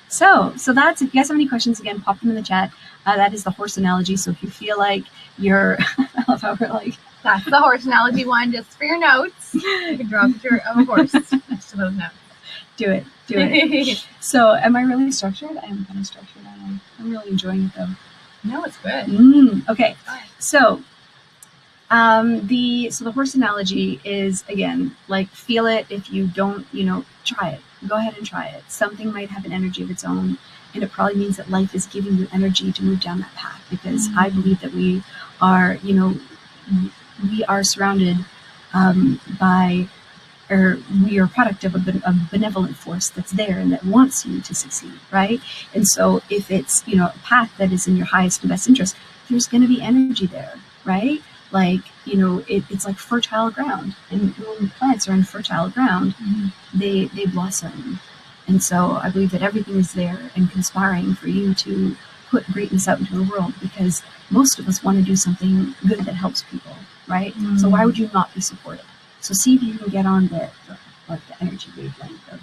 So that's, if you guys have any questions, again, pop them in the chat. That is the horse analogy. So if you feel like you're, I love how we're like, that's the horse analogy one, just for your notes. You can draw a picture of a horse next to those notes. Do it. So am I really structured? I am kind of structured. I'm really enjoying it though. No, it's good. Okay. So the horse analogy is, again, feel it. If you don't, try it. Go ahead and try it. Something might have an energy of its own, and it probably means that life is giving you energy to move down that path, because I believe that we are, we are surrounded by, or we are a product of a benevolent force that's there and that wants you to succeed, right? And so if it's, a path that is in your highest and best interest, there's going to be energy there, right? It's like fertile ground. And when plants are in fertile ground, they blossom. And so I believe that everything is there and conspiring for you to put greatness out into the world, because most of us want to do something good that helps people, right? So why would you not be supportive? So see if you can get on the energy wavelength of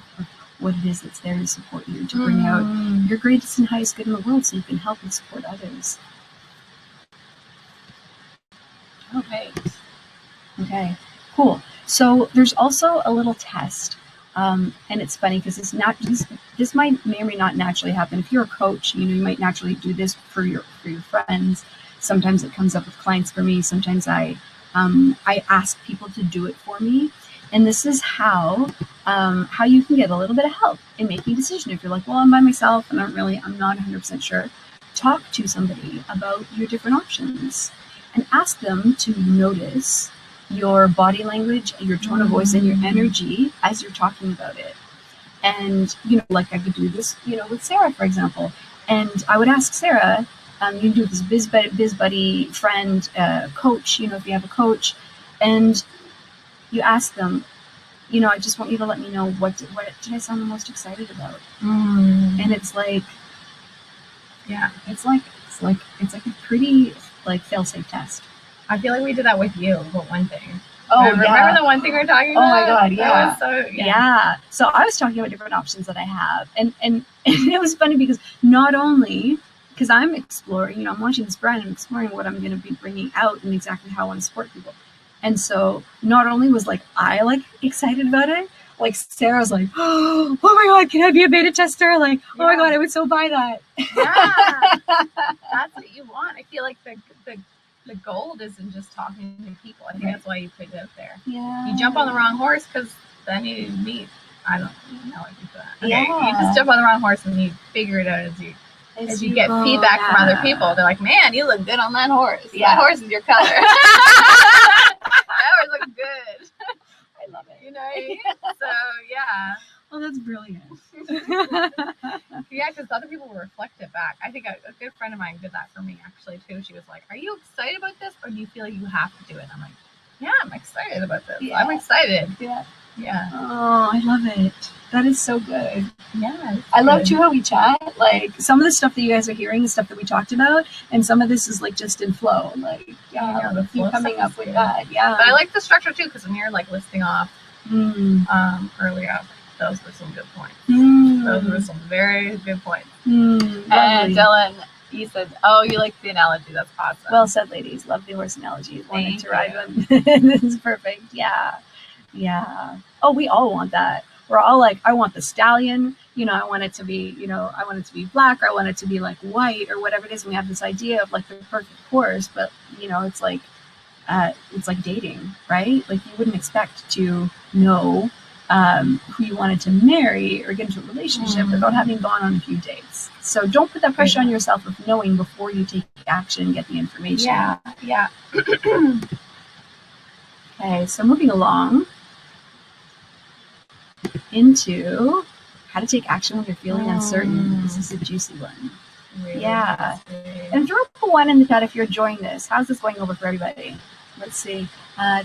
what it is that's there to support you, to bring out your greatest and highest good in the world, so you can help and support others. Okay, cool. So there's also a little test, and it's funny because this may or may not naturally happen. If you're a coach, you might naturally do this for your friends. Sometimes it comes up with clients for me. Sometimes I ask people to do it for me, and this is how you can get a little bit of help in making a decision. If you're like, well, I'm by myself and I'm not 100% sure, talk to somebody about your different options and ask them to notice your body language, your tone of voice, and your energy as you're talking about it. And I could do this, with Sarah, for example, and I would ask Sarah. You can do this biz buddy, friend, coach, if you have a coach, and you ask them, I just want you to let me know what did I sound the most excited about? And it's like, yeah, it's like a pretty fail-safe test. I feel like we did that with you, but one thing. Oh, remember the one thing we were talking about? Oh my God, yeah. Yeah. So I was talking about different options that I have, and it was funny because not only, because I'm exploring, I'm launching this brand, I'm exploring what I'm going to be bringing out and exactly how I want to support people. And so not only was I excited about it, Sarah's like, oh my God, can I be a beta tester? Oh my God, I would so buy that. Yeah, that's what you want. I feel like the gold isn't just talking to people. I think that's why you put it out there. Yeah. You jump on the wrong horse because then you meet, I don't know what you do that. Okay, yeah. You just jump on the wrong horse and you figure it out as you get feedback from other people. They're like, man, you look good on that horse. Yeah. That horse is your color. That horse looks good. I love it. So, yeah. Oh, that's brilliant. Yeah, because other people will reflect it back. I think a good friend of mine did that for me, actually, too. She was like, are you excited about this, or do you feel like you have to do it? And I'm like, Yeah, I'm excited about this. Yeah. I'm excited. Yeah. Yeah. Oh, I love it. That is so good. Yeah. I love too how we chat. Like some of the stuff that you guys are hearing is stuff that we talked about, and some of this is like just in flow. Like Yeah, the keep flow coming stuff up is with good. that. Yeah. But I like the structure too, because when you're like listing off earlier, those were some good points. Those were some very good points. And Dylan, you said, "Oh, you like the analogy? That's awesome." Well said, ladies. Love the horse analogy. Wanted to ride one. This is perfect. Yeah. Yeah. Oh, we all want that. We're all like, I want the stallion. You know, I want it to be, you know, I want it to be black, or I want it to be like white, or whatever it is. And we have this idea of like the perfect horse, but you know, it's like dating, right? Like you wouldn't expect to know who you wanted to marry or get into a relationship without having gone on a few dates. So don't put that pressure on yourself of knowing before you take action and get the information. Yeah. Okay, so moving along into how to take action when you're feeling uncertain. This is a juicy one. Really Yeah. juicy. And throw up a one in the chat if you're enjoying this. How's this going over for everybody? Let's see.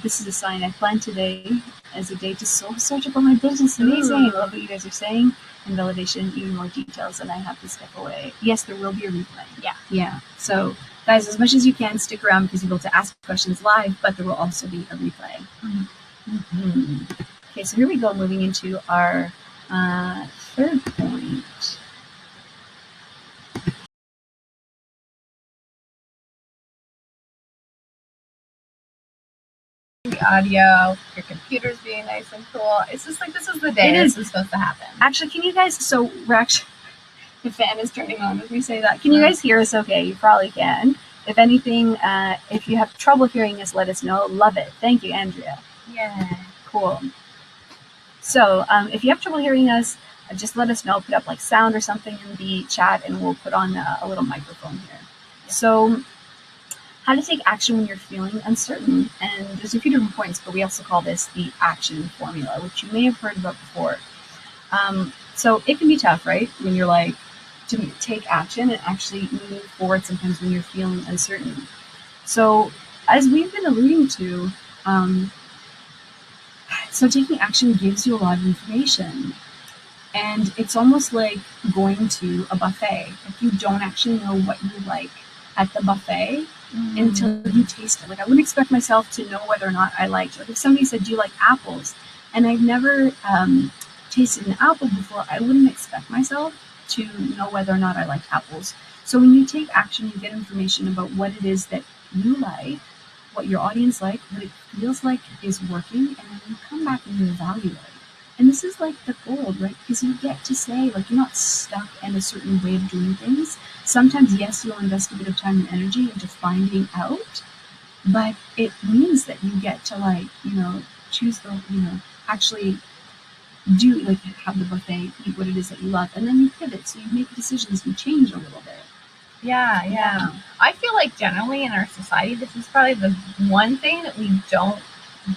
This is a sign. I plan today as a day to soul search about my business. Amazing. Love what you guys are saying. And validation, even more details, and I have to step away. Yes, there will be a replay. Yeah. So, guys, as much as you can, stick around because you'll be able to ask questions live, but there will also be a replay. Okay, so here we go, moving into our third point. The audio, your computer's being nice and cool. It's just like this is the day this is supposed to happen. Actually, can you guys? So we're actually the fan is turning on as we say that. Can you guys hear us? Okay, you probably can. If anything, if you have trouble hearing us, let us know. Love it. Thank you, Andrea. Yeah. Cool. So if you have trouble hearing us, just let us know. Put up like sound or something in the chat, and we'll put on a little microphone here. So, how to take action when you're feeling uncertain. And there's a few different points, but we also call this the action formula, which you may have heard about before. So it can be tough, right? When you're like to take action and actually move forward sometimes when you're feeling uncertain. So as we've been alluding to, so taking action gives you a lot of information. And it's almost like going to a buffet. If you don't actually know what you like at the buffet until you taste it. Like I wouldn't expect myself to know whether or not I liked. Like if somebody said, "Do you like apples?" and I've never tasted an apple before, I wouldn't expect myself to know whether or not I liked apples. So when you take action, you get information about what it is that you like, what your audience like, what it feels like is working, and then you come back and you evaluate. And this is like the gold, right? Because you get to say, like, you're not stuck in a certain way of doing things. Sometimes, yes, you'll invest a bit of time and energy into finding out, but it means that you get to, like, choose the, actually do, like, have the buffet, eat what it is that you love, and then you pivot. So you make decisions, you change a little bit. Yeah. I feel like generally in our society, this is probably the one thing that we don't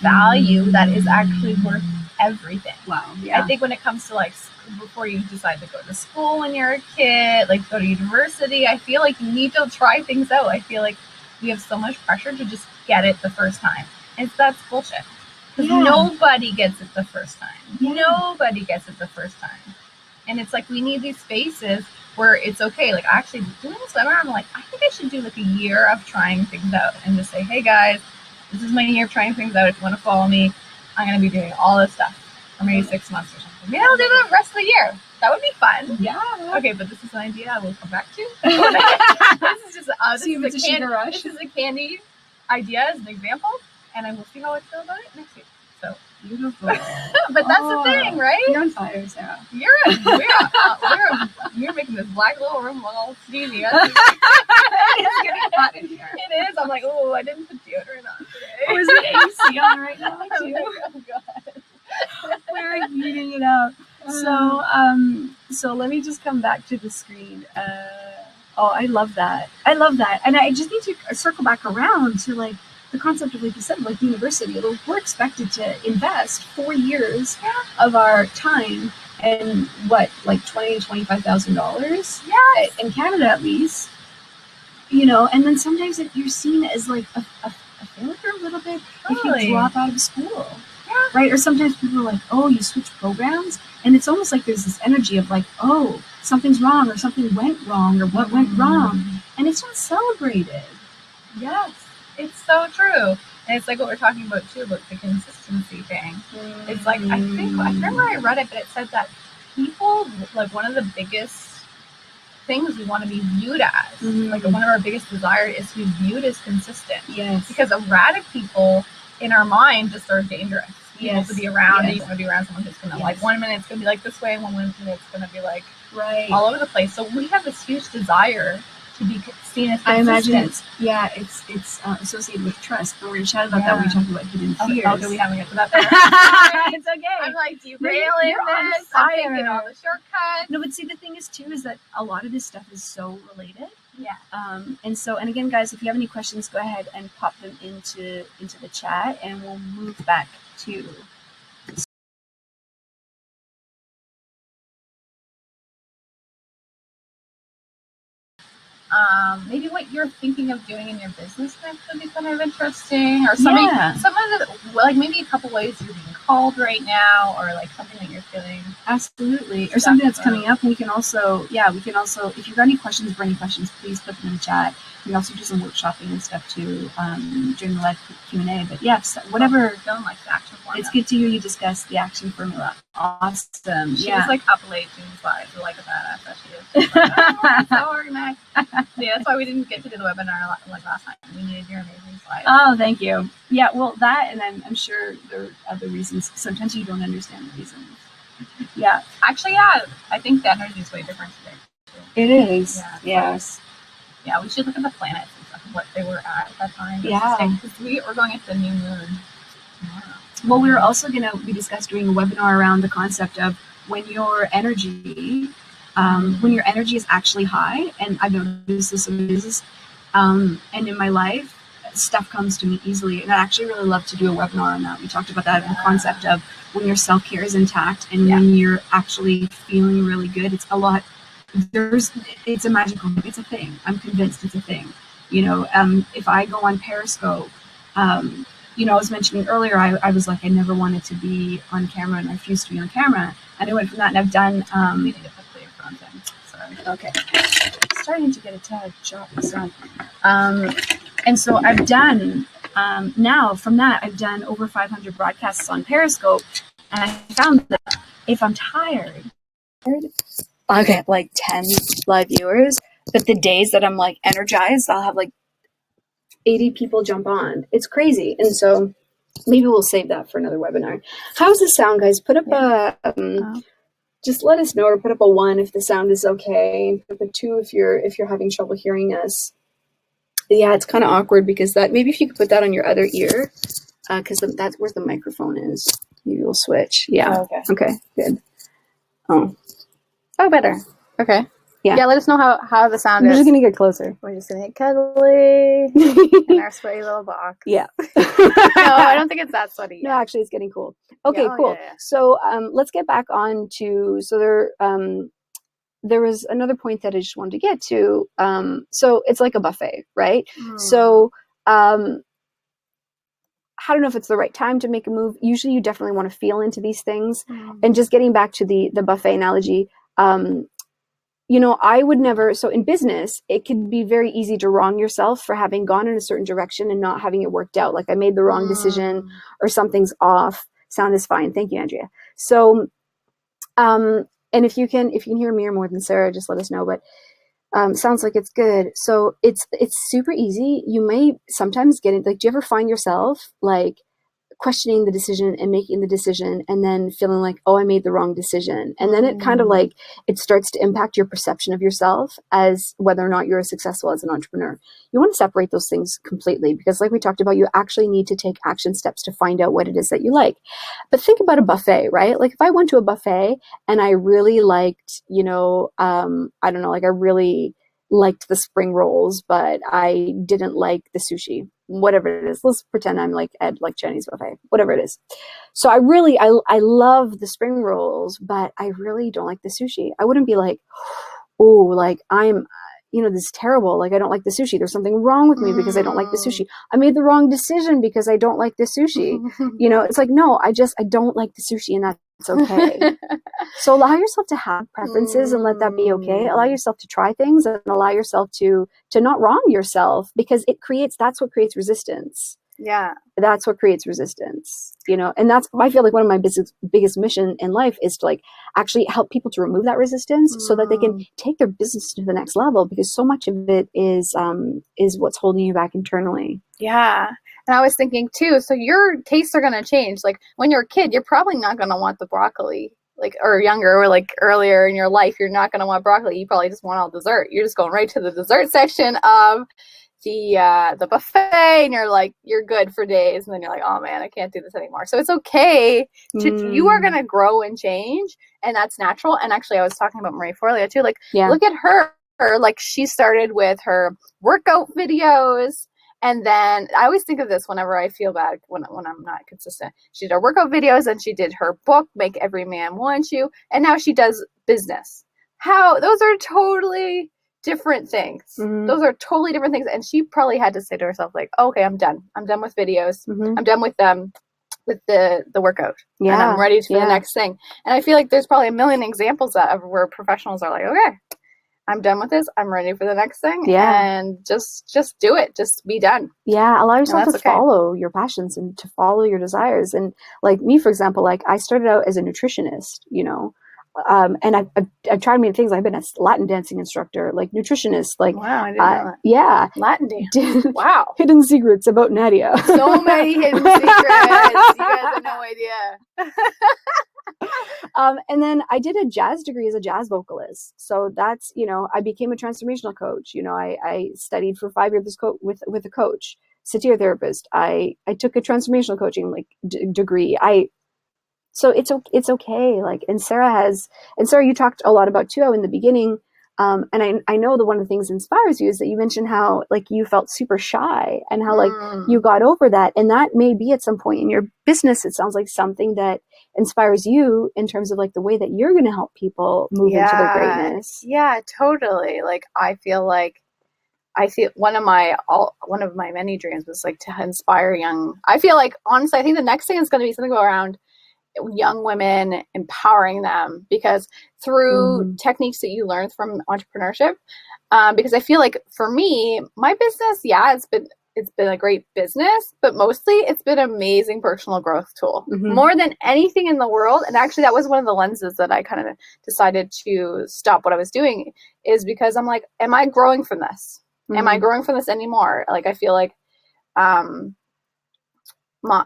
value that is actually worth everything. Wow. Yeah. I think when it comes to like before you decide to go to school when you're a kid, like go to university, I feel like you need to try things out. I feel like we have so much pressure to just get it the first time. And that's bullshit. Because nobody gets it the first time. Nobody gets it the first time. And it's like we need these spaces where it's okay. Like actually doing this webinar, I'm like, I think I should do like a year of trying things out and just say, hey guys, this is my year of trying things out. If you want to follow me, I'm going to be doing all this stuff for maybe 6 months or something. Maybe I'll do the rest of the year. That would be fun. Yeah. Okay, but this is an idea I will come back to. This is just this is a candy idea as an example, and I will see how I feel about it next week. So beautiful. But that's the thing, right? You're on fire, Sarah. You're making this black little room all steamy. It's getting hot in here. It is. I'm like, oh, I didn't put deodorant on today. Oh, is the AC on right now too? Oh god. We're heating it up. So let me just come back to the screen. I love that. And I just need to circle back around to like the concept of, like you said, like university. We're expected to invest 4 years of our time and what, like $20,000 to $25,000? Yes. In Canada at least. And then sometimes you're seen as like a failure a little bit Totally. if you drop out of school. Right? Or sometimes people are like, oh, you switch programs? And it's almost like there's this energy of like, oh, something's wrong or something went wrong or what went wrong. And it's not celebrated. Yes, it's so true. And it's like what we're talking about too, about the consistency thing. It's like, I remember I read it, but it said that people, like one of the biggest things we want to be viewed as, like one of our biggest desires is to be viewed as consistent. Yes. Because erratic people in our mind just are dangerous people to be around. And you want to be around someone who's gonna like 1 minute it's gonna be like this way, and 1 minute it's gonna be like all over the place. So we have this huge desire to be seen as consistent. I imagine it's associated with trust. But we're gonna chat about that when we talk about hidden fears. Okay, we haven't get to that. It's okay. I'm like derailing this. I'm taking all the shortcuts. No, but see, the thing is too is that a lot of this stuff is so related. Yeah. And again, guys, if you have any questions, go ahead and pop them into the chat, and we'll move back to. Maybe what you're thinking of doing in your business could be kind of interesting, or something. Some of the, like maybe a couple ways you're being called right now, or like something that you're feeling. Absolutely, or something that's coming up. And we can also, if you've got any questions, please put them in the chat. We can also do some workshopping and stuff too during the live Q&A. But yes, whatever. Feeling like the action formula. It's good to hear you discuss the action formula. Awesome. She was like up late doing slides. We're like a badass that she is. Like, so organized. Yeah, that's why we didn't get to do the webinar like last time. We needed your amazing slides. Oh, thank you. Yeah, well, that, and I'm sure there are other reasons. Sometimes you don't understand the reasons. Yeah. Actually, yeah, I think the energy is way different today. It is. Yeah. Yes. Yeah, we should look at the planets and stuff, what they were at that time. Yeah. Because we're going into the new moon tomorrow. Well, we were also going to discuss doing a webinar around the concept of when your energy is actually high, and I've noticed this in business, and in my life, stuff comes to me easily, and I actually really love to do a webinar on that. We talked about that in the concept of when your self-care is intact and when you're actually feeling really good. It's a lot. It's a magical, it's a thing. I'm convinced it's a thing. If I go on Periscope, I was mentioning earlier, I was like, I never wanted to be on camera, and I refused to be on camera. And I went from that, and I've done. We need to put clear content. Sorry. Okay. Starting to get a tad choppy, so. And so I've done, now from that, I've done over 500 broadcasts on Periscope. And I found that if I'm tired, I'll get like 10 live viewers. But the days that I'm like energized, I'll have like 80 people jump on. It's crazy. And so maybe we'll save that for another webinar. How's the sound, guys? Put up just let us know, or put up a 1 if the sound is okay. Put up a 2 if you're having trouble hearing us. Yeah, it's kind of awkward because that, maybe if you could put that on your other ear, because that's where the microphone is. Maybe we'll switch. Yeah. Oh, okay. Okay, good. Oh, better. Okay. Yeah. Yeah, let us know how the sound I'm is. just going to get closer. We're just going to get cuddly in our sweaty little box. Yeah. No, I don't think it's that sweaty. No, actually, it's getting cool. Okay, Yeah, cool. yeah. So let's get back on to, there was another point that I just wanted to get to. So it's like a buffet, right? So I don't know if it's the right time to make a move. Usually you definitely want to feel into these things. And just getting back to the buffet analogy, I would never, so in business, it can be very easy to wrong yourself for having gone in a certain direction and not having it worked out. Like I made the wrong decision or something's off. Sound is fine. Thank you, Andrea. So, and if you can hear me or more than Sarah, just let us know. But sounds like it's good. So it's super easy. You may sometimes get it. Like, do you ever find yourself like questioning the decision and making the decision and then feeling like, oh, I made the wrong decision? And then it kind of like, it starts to impact your perception of yourself as whether or not you're successful as an entrepreneur. You want to separate those things completely, because like we talked about, you actually need to take action steps to find out what it is that you like. But think about a buffet, right? Like if I went to a buffet and I really liked, I don't know, like I really liked the spring rolls, but I didn't like the sushi, whatever it is. Let's pretend I'm like at like Chinese buffet, whatever it is. So I love the spring rolls, but I really don't like the sushi. I wouldn't be like, oh, like I'm, this is terrible. Like, I don't like the sushi. There's something wrong with me because I don't like the sushi. I made the wrong decision because I don't like the sushi. It's like, no, I don't like the sushi, and that's okay. So allow yourself to have preferences and let that be okay. Allow yourself to try things and allow yourself to not wrong yourself, because that's what creates resistance. Yeah. That's what creates resistance, and that's, I feel like one of my biggest mission in life is to like actually help people to remove that resistance so that they can take their business to the next level, because so much of it is what's holding you back internally. Yeah. And I was thinking too, so your tastes are going to change. Like when you're a kid, you're probably not going to want the broccoli, like, or younger, or like earlier in your life, you're not going to want broccoli. You probably just want all dessert. You're just going right to the dessert section of the buffet, and you're good for days, and then you're like, oh man, I can't do this anymore. So it's okay you are going to grow and change, and that's natural. And actually, I was talking about Marie Forleo too. Like, look at her. Like, she started with her workout videos. And then I always think of this whenever I feel bad when I'm not consistent. She did her workout videos, and she did her book, Make Every Man Want You. And now she does business. Those are totally different things. Those are totally different things. And she probably had to say to herself, like, okay, I'm done. I'm done with videos. I'm done with with the workout. Yeah. And I'm ready for the next thing. And I feel like there's probably a million examples of where professionals are like, okay, I'm done with this. I'm ready for the next thing. Yeah. And just do it. Just be done. Yeah. Allow yourself to follow your passions and to follow your desires. And like me, for example, like I started out as a nutritionist, and I've tried many things. I've been a Latin dancing instructor, like nutritionist, like, wow, I didn't know that. Yeah. Latin dance. Wow. Hidden secrets about Nadia. So many hidden secrets. You guys have no idea. And then I did a jazz degree as a jazz vocalist. So that's, I became a transformational coach. I studied for 5 years with a coach, satire therapist. I took a transformational coaching degree. So it's okay. Like, and Sarah, you talked a lot about too in the beginning. And I know that one of the things that inspires you is that you mentioned how like you felt super shy and how like you got over that. And that may be at some point in your business, it sounds like something that inspires you in terms of like the way that you're going to help people move into their greatness. Yeah, totally. Like, I feel one of my many dreams was like to inspire I feel like, honestly, I think the next thing is going to be something around young women, empowering them, because through techniques that you learn from entrepreneurship, because I feel like for me, my business, it's been a great business, but mostly it's been an amazing personal growth tool, more than anything in the world. And actually, that was one of the lenses that I kind of decided to stop what I was doing, is because I'm like, am I growing from this? Am I growing from this anymore? Like, I feel like,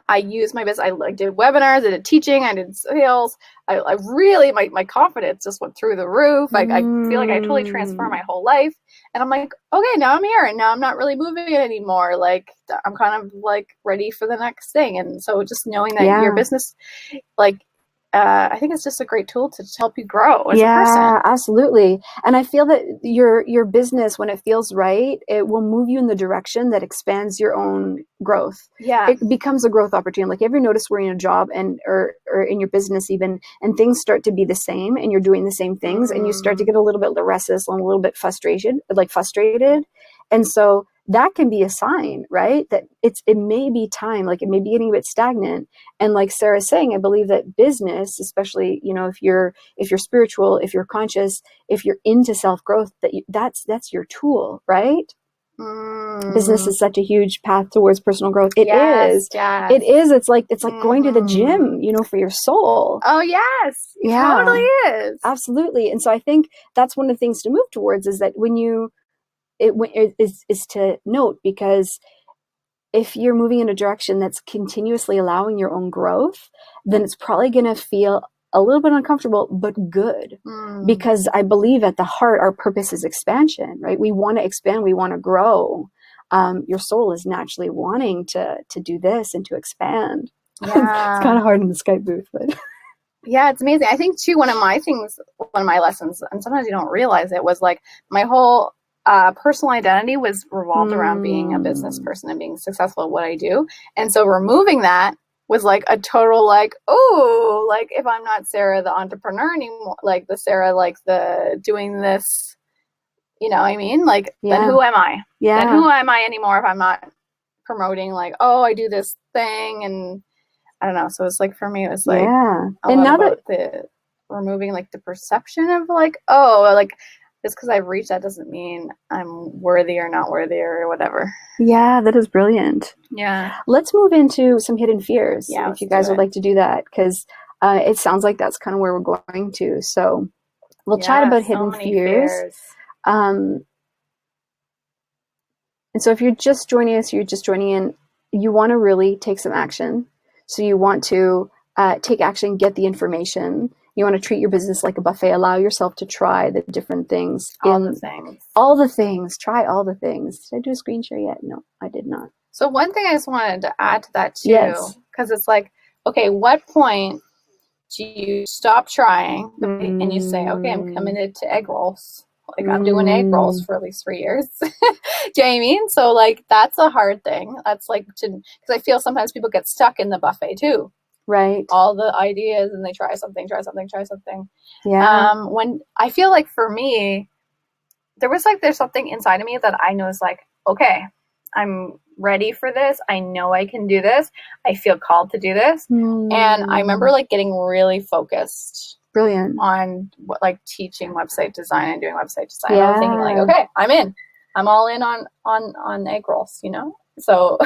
I used my business. I did webinars, I did teaching, I did sales. I really, my confidence just went through the roof. I feel like I totally transformed my whole life. And I'm like, okay, now I'm here, and now I'm not really moving it anymore. Like, I'm kind of like ready for the next thing. And so just knowing that your business, like, I think it's just a great tool to help you grow as a person. Yeah, absolutely. And I feel that your business, when it feels right, it will move you in the direction that expands your own growth. Yeah. It becomes a growth opportunity. Like, have you noticed where you're in a job or in your business even, and things start to be the same and you're doing the same things and you start to get a little bit restless and a little bit frustrated. And so that can be a sign, right? That it may be time, like it may be getting a bit stagnant. And like Sarah's saying, I believe that business, especially, if you're spiritual, if you're conscious, if you're into self-growth, that's your tool, right? Business is such a huge path towards personal growth. It is. It's like going to the gym, for your soul. Oh yes. It totally is. Absolutely. And so I think that's one of the things to move towards, is that is to note, because if you're moving in a direction that's continuously allowing your own growth, then it's probably going to feel a little bit uncomfortable, but good. Because I believe at the heart, our purpose is expansion, right? We want to expand. We want to grow. Your soul is naturally wanting to do this and to expand. Yeah. It's kind of hard in the Skype booth, but yeah, it's amazing. I think too, one of my lessons, and sometimes you don't realize it, was like my whole personal identity was revolved around being a business person and being successful at what I do. And so removing that was like a total, like, oh, like if I'm not Sarah, the entrepreneur anymore, like the Sarah, like the doing this You know what I mean? Like, then Yeah. who am I? Yeah. Then who am I anymore if I'm not promoting like, oh, I do this thing, and I don't know. So it's like for me, it was like Yeah. a And lot now about that, the removing like the perception of like, oh, like just because I've reached that doesn't mean I'm worthy or not worthy or whatever. yeah, that is brilliant. Yeah. Let's move into some hidden fears Yeah, if let's you guys do would it. like to do that, because it sounds like that's kind of where we're going to. So we'll chat Yeah, about so hidden many fears. fears. Um, and so if you're just joining us, you're just joining in, you want to really take some action. So you want to take action, get the information. You want to treat your business like a buffet. Allow yourself to try the different things. All the things. All the things. Try all the things. Did I do a screen share yet? No, I did not. So one thing I just wanted to add to that too, Yes. because it's like, okay, what point do you stop trying and you say, okay, I'm committed to egg rolls. Like I'm doing egg rolls for at least 3 years. Do you know what I mean? So like that's a hard thing. That's like because I feel sometimes people get stuck in the buffet too. Right. All the ideas and they try something. Yeah. When I feel like for me, there's something inside of me that I know is like, okay, I'm ready for this. I know I can do this. I feel called to do this. And I remember like getting really focused. Brilliant. On what, like teaching website design and doing website design. Yeah. I was thinking like, okay, I'm in. I'm all in on egg rolls, you know? So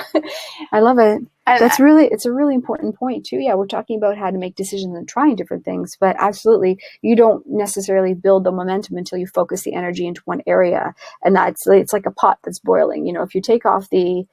I love it. It's a really important point too. Yeah, we're talking about how to make decisions and trying different things, but absolutely, you don't necessarily build the momentum until you focus the energy into one area, and it's like a pot that's boiling. You know, if you take off the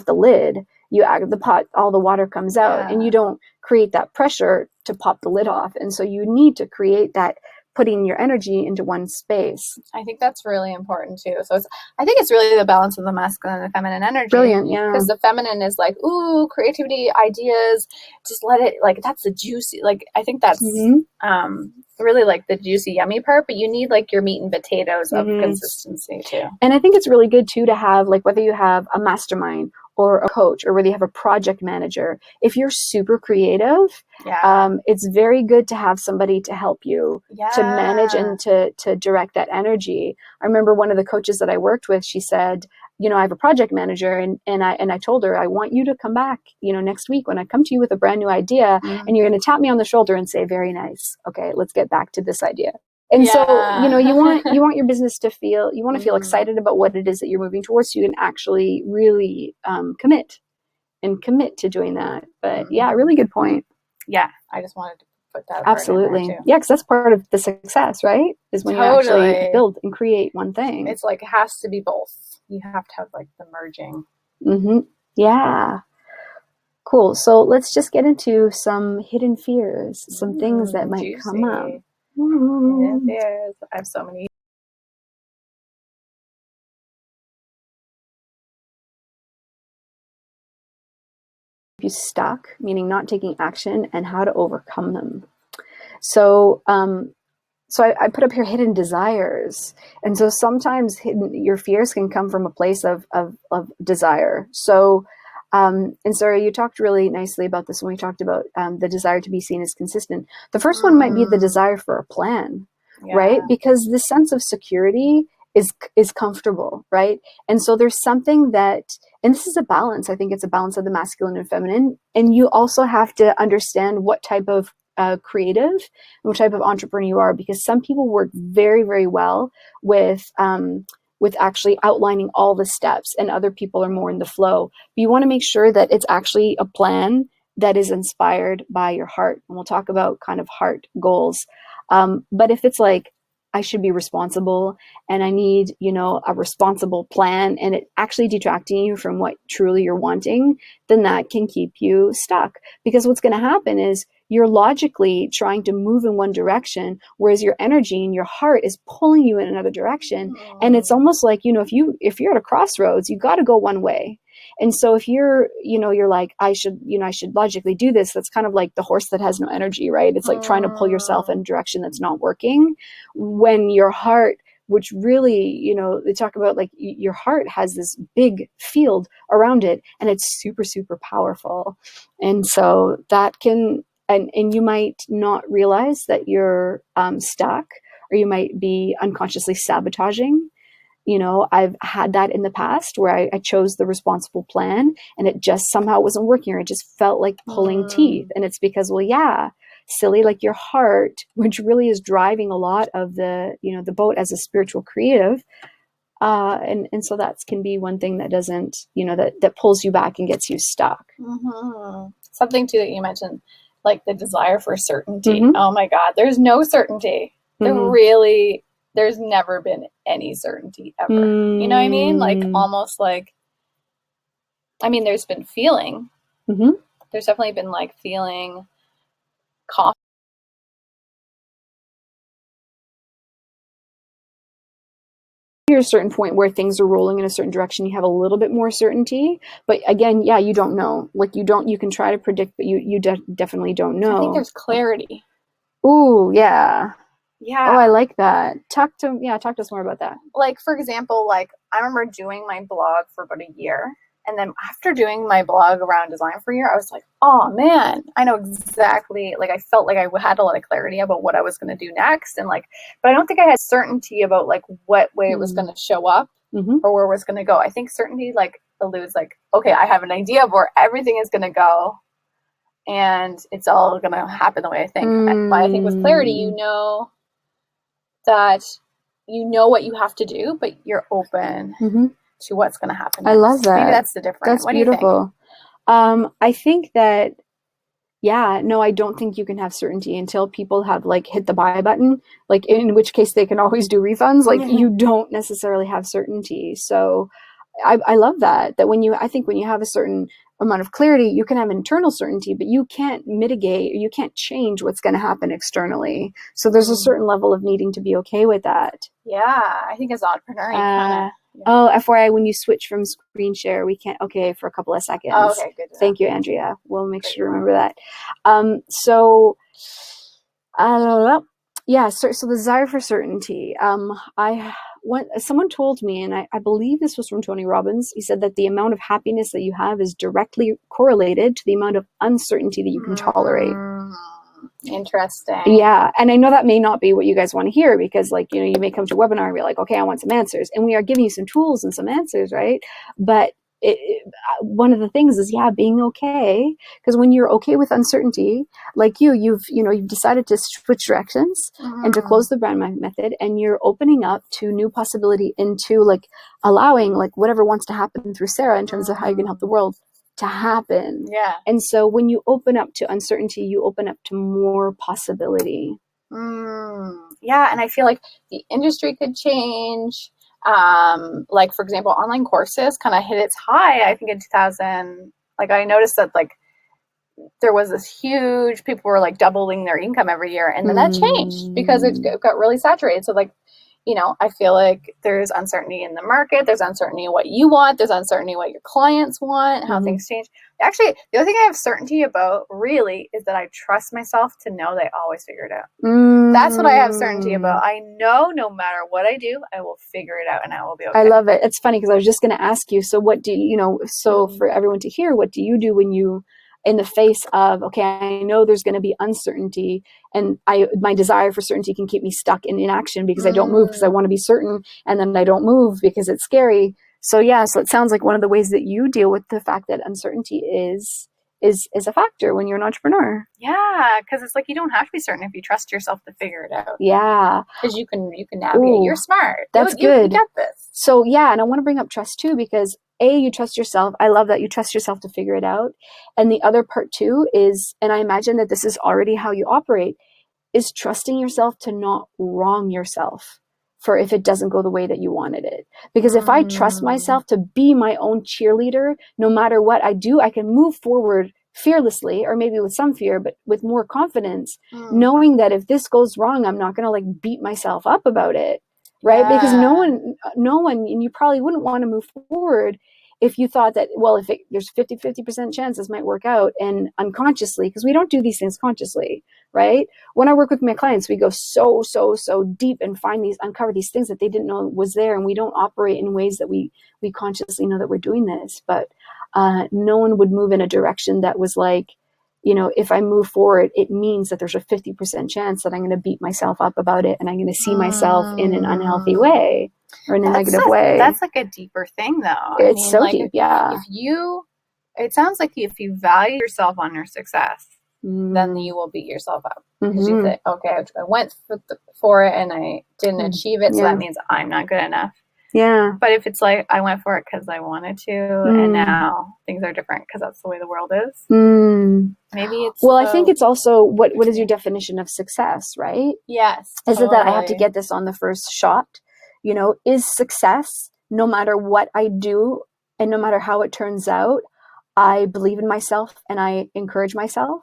lid, the pot, all the water comes out, and you don't create that pressure to pop the lid off, and so you need to create that, putting your energy into one space. I think that's really important too. So I think it's really the balance of the masculine and the feminine energy. Brilliant, yeah. Because the feminine is like, ooh, creativity, ideas, just let it, like, that's the juicy, like, I think that's really like the juicy, yummy part, but you need like your meat and potatoes of consistency too. And I think it's really good too to have, like, whether you have a mastermind or a coach or whether you have a project manager, if you're super creative, it's very good to have somebody to help you to manage and to direct that energy. I remember one of the coaches that I worked with, she said, you know, I have a project manager, and I told her, I want you to come back, you know, next week when I come to you with a brand new idea, and you're going to tap me on the shoulder and say, very nice. Okay, let's get back to this idea. And so, you know, you want your business to feel, you want to feel excited about what it is that you're moving towards, so you can actually really commit to doing that. But yeah, really good point. Yeah, I just wanted to put that absolutely in there too. Yeah, because that's part of the success, right? Is when you actually build and create one thing. It's like it has to be both. You have to have like the merging. Yeah. Cool. So let's just get into some hidden fears, some things that might come up. Hidden fears. I have so many. You stuck, meaning not taking action, and how to overcome them. So, I put up here hidden desires. And so sometimes your fears can come from a place of desire. So, and Sarah, you talked really nicely about this when we talked about the desire to be seen as consistent. The first one might be the desire for a plan, right? Because the sense of security is comfortable, right? And so there's something that, and this is a balance. I think it's a balance of the masculine and feminine. And you also have to understand what type of creative and what type of entrepreneur you are, because some people work very, very well with actually outlining all the steps, and other people are more in the flow. But you want to make sure that it's actually a plan that is inspired by your heart. And we'll talk about kind of heart goals. But if it's like, I should be responsible and I need, you know, a responsible plan, and it actually detracting you from what truly you're wanting, then that can keep you stuck. Because what's going to happen is you're logically trying to move in one direction, whereas your energy and your heart is pulling you in another direction. And it's almost like, you know, if you're at a crossroads, you got to go one way. And so if you're like, I should logically do this, that's kind of like the horse that has no energy, right? It's like trying to pull yourself in a direction that's not working, when your heart, which really, you know, they talk about like your heart has this big field around it, and it's super, super powerful. And so that can, and you might not realize that you're stuck, or you might be unconsciously sabotaging you know, I've had that in the past where I chose the responsible plan and it just somehow wasn't working, or it just felt like pulling teeth. And it's because, well, yeah, silly, like your heart, which really is driving a lot of the, you know, the boat as a spiritual creative. And so that can be one thing that doesn't, you know, that pulls you back and gets you stuck. Something too that you mentioned, like the desire for certainty. Oh my God, there's no certainty. There's never been any certainty ever. You know what I mean? Like almost like, I mean, there's been feeling. There's definitely been like feeling confident. You're a certain point where things are rolling in a certain direction, you have a little bit more certainty, but again, yeah, you don't know. Like you can try to predict, but you definitely don't know. I think there's clarity. Ooh, yeah. Yeah. Oh, I like that. Talk to us more about that. Like, for example, like I remember doing my blog for about a year. And then after doing my blog around design for a year, I was like, oh man, I know exactly, like I felt like I had a lot of clarity about what I was going to do next. And like, but I don't think I had certainty about like what way it was going to show up or where it was going to go. I think certainty like alludes like, okay, I have an idea of where everything is going to go and it's all going to happen the way I think. But I think with clarity, you know that you know what you have to do, but you're open to what's going to happen next. I love that. Maybe that's the difference. That's beautiful. I think that, yeah, no, I don't think you can have certainty until people have like hit the buy button, like in which case they can always do refunds. Like you don't necessarily have certainty. So I love that I think when you have a certain amount of clarity, you can have internal certainty, but you can't mitigate, or you can't change what's going to happen externally. So there's a certain level of needing to be okay with that. Yeah, I think as an entrepreneur, you kind of. Oh, FYI, when you switch from screen share, we can't, okay, for a couple of seconds. Oh, okay, good. Thank you, Andrea. We'll make sure to remember that. Yeah, so the desire for certainty. Someone told me, and I believe this was from Tony Robbins, he said that the amount of happiness that you have is directly correlated to the amount of uncertainty that you can tolerate. Interesting. Yeah. And I know that may not be what you guys want to hear, because like, you know, you may come to a webinar and be like, okay, I want some answers. And we are giving you some tools and some answers, right? But one of the things is, yeah, being okay. Because when you're okay with uncertainty, like you've decided to switch directions and to close the brand method, and you're opening up to new possibility into like allowing like whatever wants to happen through Sarah in terms of how you can help the world to happen. Yeah. And so when you open up to uncertainty, you open up to more possibility. Yeah. And I feel like the industry could change. Like for example, online courses kind of hit its high, I think in 2000. Like I noticed that like there was this huge, people were like doubling their income every year. And then that changed because it got really saturated. So like, you know, I feel like there's uncertainty in the market. There's uncertainty in what you want. There's uncertainty in what your clients want, how things change. Actually, the other thing I have certainty about really is that I trust myself to know that I always figure it out. That's what I have certainty about. I know no matter what I do, I will figure it out and I will be okay. I love it. It's funny because I was just going to ask you, so what do you, so for everyone to hear, what do you do when you, in the face of, okay, I know there's going to be uncertainty, and my desire for certainty can keep me stuck in inaction because I don't move because I want to be certain, and then I don't move because it's scary. So yeah, so it sounds like one of the ways that you deal with the fact that uncertainty is a factor when you're an entrepreneur. Yeah, because it's like you don't have to be certain if you trust yourself to figure it out. Yeah, because you can navigate. You're smart. That's good. You get this. So yeah, and I want to bring up trust too, because you trust yourself. I love that you trust yourself to figure it out. And the other part too is, and I imagine that this is already how you operate, is trusting yourself to not wrong yourself for if it doesn't go the way that you wanted it. Because if I trust myself to be my own cheerleader, no matter what I do, I can move forward fearlessly, or maybe with some fear, but with more confidence, knowing that if this goes wrong, I'm not going to like beat myself up about it. Right. Yeah. Because no one, and you probably wouldn't want to move forward if you thought that, well, if there's 50% chance this might work out, and unconsciously, because we don't do these things consciously, right? When I work with my clients, we go so deep and uncover these things that they didn't know was there. And we don't operate in ways that we consciously know that we're doing this, but no one would move in a direction that was like, you know, if I move forward, it means that there's a 50% chance that I'm going to beat myself up about it, and I'm going to see myself in an unhealthy way. or in a negative way. That's like a deeper thing, though. It's so deep, yeah. It sounds like if you value yourself on your success, then you will beat yourself up. Because you think, okay, I went for it and I didn't achieve it, so that means I'm not good enough. Yeah. But if it's like, I went for it because I wanted to, and now things are different because that's the way the world is. Maybe it's... Well, I think it's also, what is your definition of success, right? Yes. Is it that I have to get this on the first shot? You know, is success, no matter what I do and no matter how it turns out, I believe in myself and I encourage myself?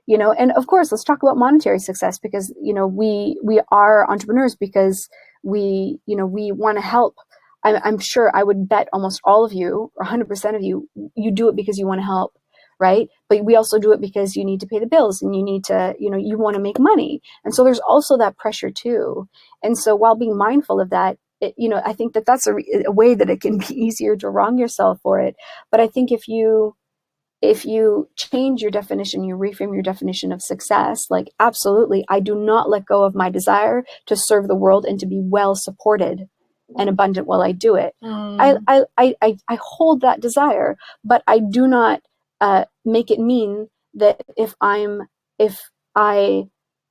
You know, and of course, let's talk about monetary success, because, you know, we are entrepreneurs because we want to help. I'm sure, I would bet almost all of you, or 100% of you, you do it because you want to help, right? But we also do it because you need to pay the bills and you need to, you know, you want to make money. And so there's also that pressure too. And so while being mindful of that, you know, I think that that's a way that it can be easier to wrong yourself for it. But I think if you change your definition, you reframe your definition of success, like, absolutely, I do not let go of my desire to serve the world and to be well supported and abundant while I do it. I hold that desire, but I do not make it mean that if I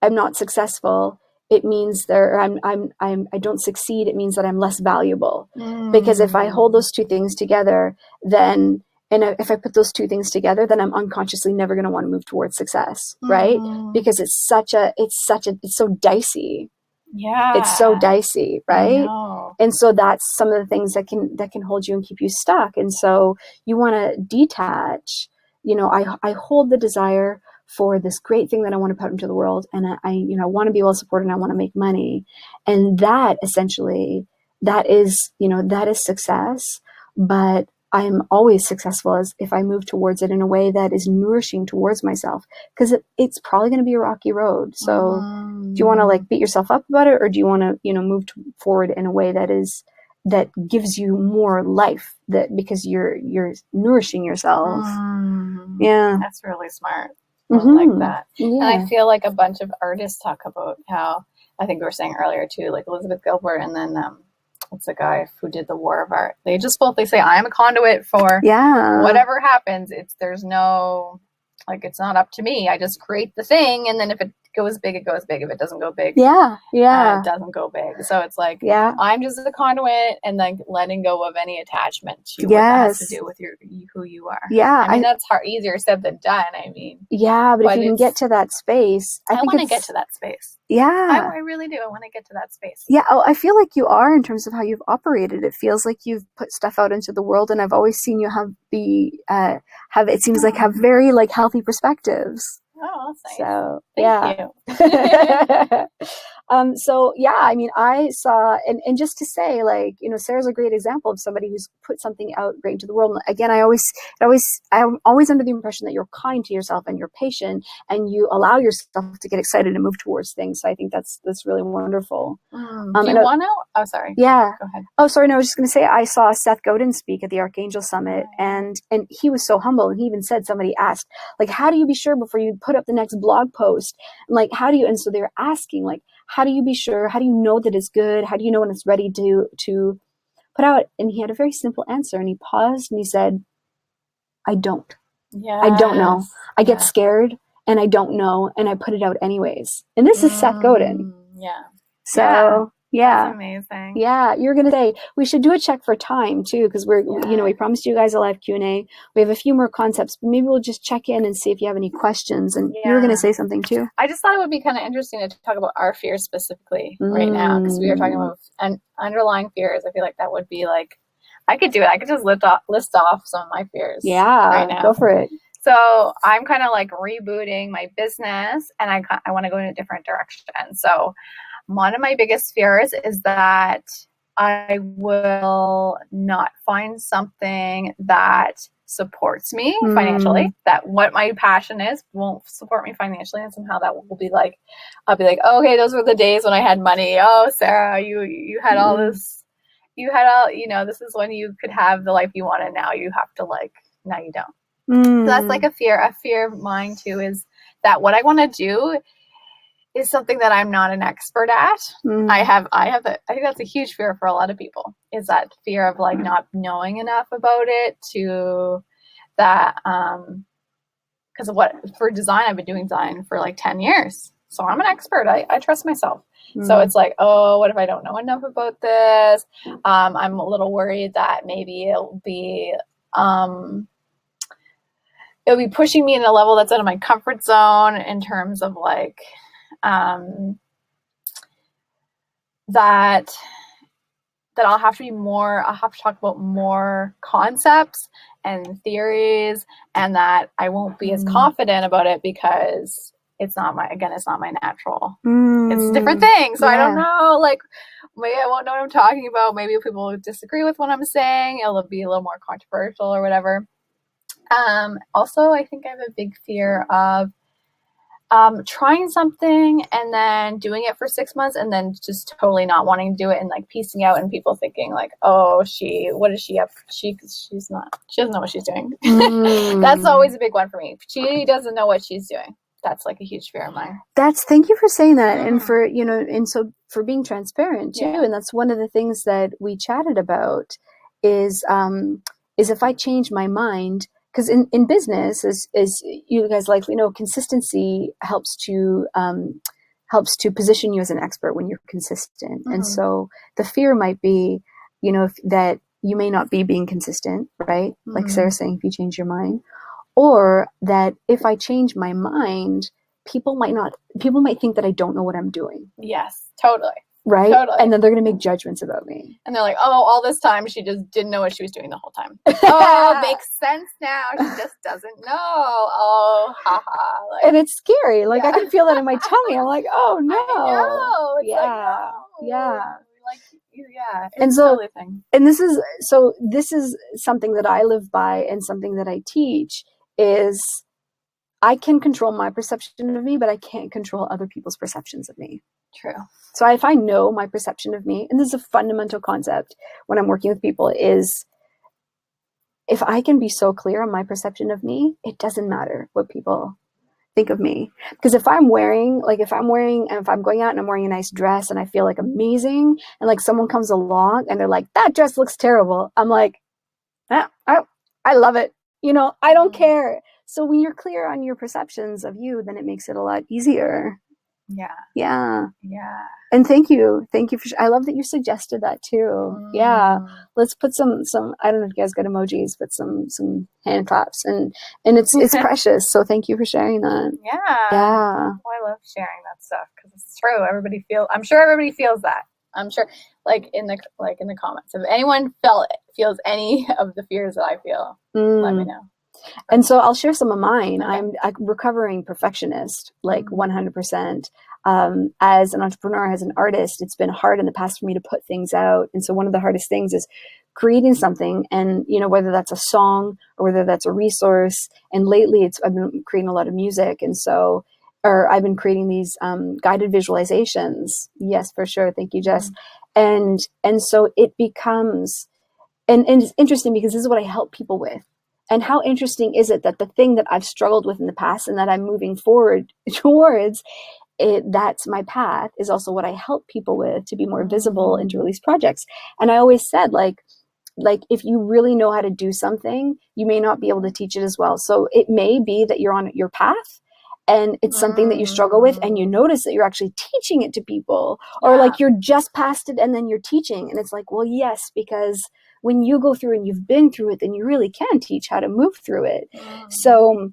am not successful, it means I don't succeed. It means that I'm less valuable. Because if I hold those two things together, then, and if I put those two things together, then I'm unconsciously never going to want to move towards success, right? Because it's so dicey. Yeah. It's so dicey, right? And so that's some of the things that can hold you and keep you stuck. And so you want to detach. You know, I hold the desire for this great thing that I want to put into the world, and I want to be well supported and I want to make money. And that essentially, that is success. But I'm always successful as if I move towards it in a way that is nourishing towards myself, because it's probably going to be a rocky road. So do you want to like beat yourself up about it, or do you want to, move forward in a way that gives you more life, that because you're nourishing yourself? Yeah. That's really smart. I like that. Yeah. And I feel like a bunch of artists talk about how, I think we were saying earlier too, like Elizabeth Gilbert and then what's the guy who did the War of Art? They say, I'm a conduit for whatever happens. There's no, like, it's not up to me. I just create the thing, and then if it goes big, it goes big. If it doesn't go big, it doesn't go big. So it's like, I'm just a conduit, and then letting go of any attachment to what that has to do with who you are. I mean, that's easier said than done. I mean, but if you can get to that space, I want to get to that space. I really do. I want to get to that space. I feel like you are, in terms of how you've operated. It feels like you've put stuff out into the world, and I've always seen you have it seems like have very like healthy perspectives. Oh, that's nice. So Thank you. I mean, I saw, and just to say, like, Sarah's a great example of somebody who's put something out great into the world. And again, I'm always under the impression that you're kind to yourself and you're patient and you allow yourself to get excited and move towards things. So I think that's really wonderful. Do you want to? Oh, sorry. Yeah. Go ahead. Oh, sorry. No, I was just going to say, I saw Seth Godin speak at the Archangel Summit, and he was so humble. And he even said, somebody asked, like, how do you be sure before you put up the next blog post? And like, and so they were asking, like, how do you be sure? How do you know that it's good? How do you know when it's ready to put out? And he had a very simple answer, and he paused and he said, I don't. I don't know. I get scared and I don't know, and I put it out anyways. And this is Seth Godin. Yeah. So that's amazing. Yeah, you're gonna say we should do a check for time too, because we promised you guys a live Q&A. We have a few more concepts, but maybe we'll just check in and see if you have any questions. And you were gonna say something too. I just thought it would be kind of interesting to talk about our fears specifically right now, because we are talking about underlying fears. I feel like that would be like, I could do it. I could just list off some of my fears. Right now. Go for it. So I'm kind of like rebooting my business, and I want to go in a different direction. So one of my biggest fears is that I will not find something that supports me financially, that what my passion is won't support me financially, and somehow that will be like, I'll be like, oh, okay, those were the days when I had money. Oh, Sarah, you had all this, this is when you could have the life you want, and now you have to now you don't. So that's like a fear of mine too, is that what I want to do is something that I'm not an expert at. I think that's a huge fear for a lot of people, is that fear of like not knowing enough about it to that, because for design, I've been doing design for like 10 years. So I'm an expert. I trust myself. So it's like, oh, what if I don't know enough about this? I'm a little worried that maybe it'll be pushing me in a level that's out of my comfort zone in terms of like, that I'll have to talk about more concepts and theories, and that I won't be as confident about it because it's not my natural. It's a different thing. So I don't know, like, maybe I won't know what I'm talking about. Maybe people will disagree with what I'm saying. It'll be a little more controversial or whatever. Also, I think I have a big fear of trying something and then doing it for 6 months and then just totally not wanting to do it and like piecing out, and people thinking like, oh, what is she up? She doesn't know what she's doing. That's always a big one for me. She doesn't know what she's doing. That's like a huge fear of mine. Thank you for saying that. And for, and so for being transparent too. And that's one of the things that we chatted about is if I change my mind, because in business, as you guys likely know, consistency helps to position you as an expert when you're consistent. And so the fear might be, that you may not be being consistent, right? Like Sarah's saying, if you change your mind, or that if I change my mind, people might think that I don't know what I'm doing. Yes, totally. Right? Totally. And then they're going to make judgments about me. And they're like, oh, all this time she just didn't know what she was doing the whole time. Oh, makes sense now. She just doesn't know. Oh, haha. Like, and it's scary. Like, I can feel that in my tummy. I'm like, oh, no. I know. It's like, no. Yeah. Like, yeah. It's and so, totally a thing. And this is something that I live by, and something that I teach is I can control my perception of me, but I can't control other people's perceptions of me. True. So if I know my perception of me, and this is a fundamental concept when I'm working with people, is if I can be so clear on my perception of me, it doesn't matter what people think of me. Because if I'm going out and I'm wearing a nice dress and I feel like amazing, and like someone comes along and they're like, that dress looks terrible, I'm like, I love it. I don't care. So when you're clear on your perceptions of you, then it makes it a lot easier. Yeah. And thank you I love that you suggested that too. Yeah, let's put some I don't know if you guys got emojis, but some hand claps, and it's precious. So thank you for sharing that. Yeah. Well, I love sharing that stuff because it's true. I'm sure everybody feels that. I'm sure, like in the comments, if anyone feels any of the fears that I feel, let me know. And so I'll share some of mine. Okay. I'm a recovering perfectionist, like 100%. As an entrepreneur, as an artist, it's been hard in the past for me to put things out. And so one of the hardest things is creating something, and whether that's a song or whether that's a resource. And lately I've been creating a lot of music. And so, I've been creating these guided visualizations. Yes, for sure. Thank you, Jess. And so it becomes, and it's interesting because this is what I help people with. And how interesting is it that the thing that I've struggled with in the past and that I'm moving forward towards, that's my path, is also what I help people with to be more visible and to release projects. And I always said, like if you really know how to do something, you may not be able to teach it as well. So it may be that you're on your path and it's something that you struggle with, and you notice that you're actually teaching it to people, or like you're just past it and then you're teaching. And it's like, well, yes, because when you go through and you've been through it, then you really can teach how to move through it. So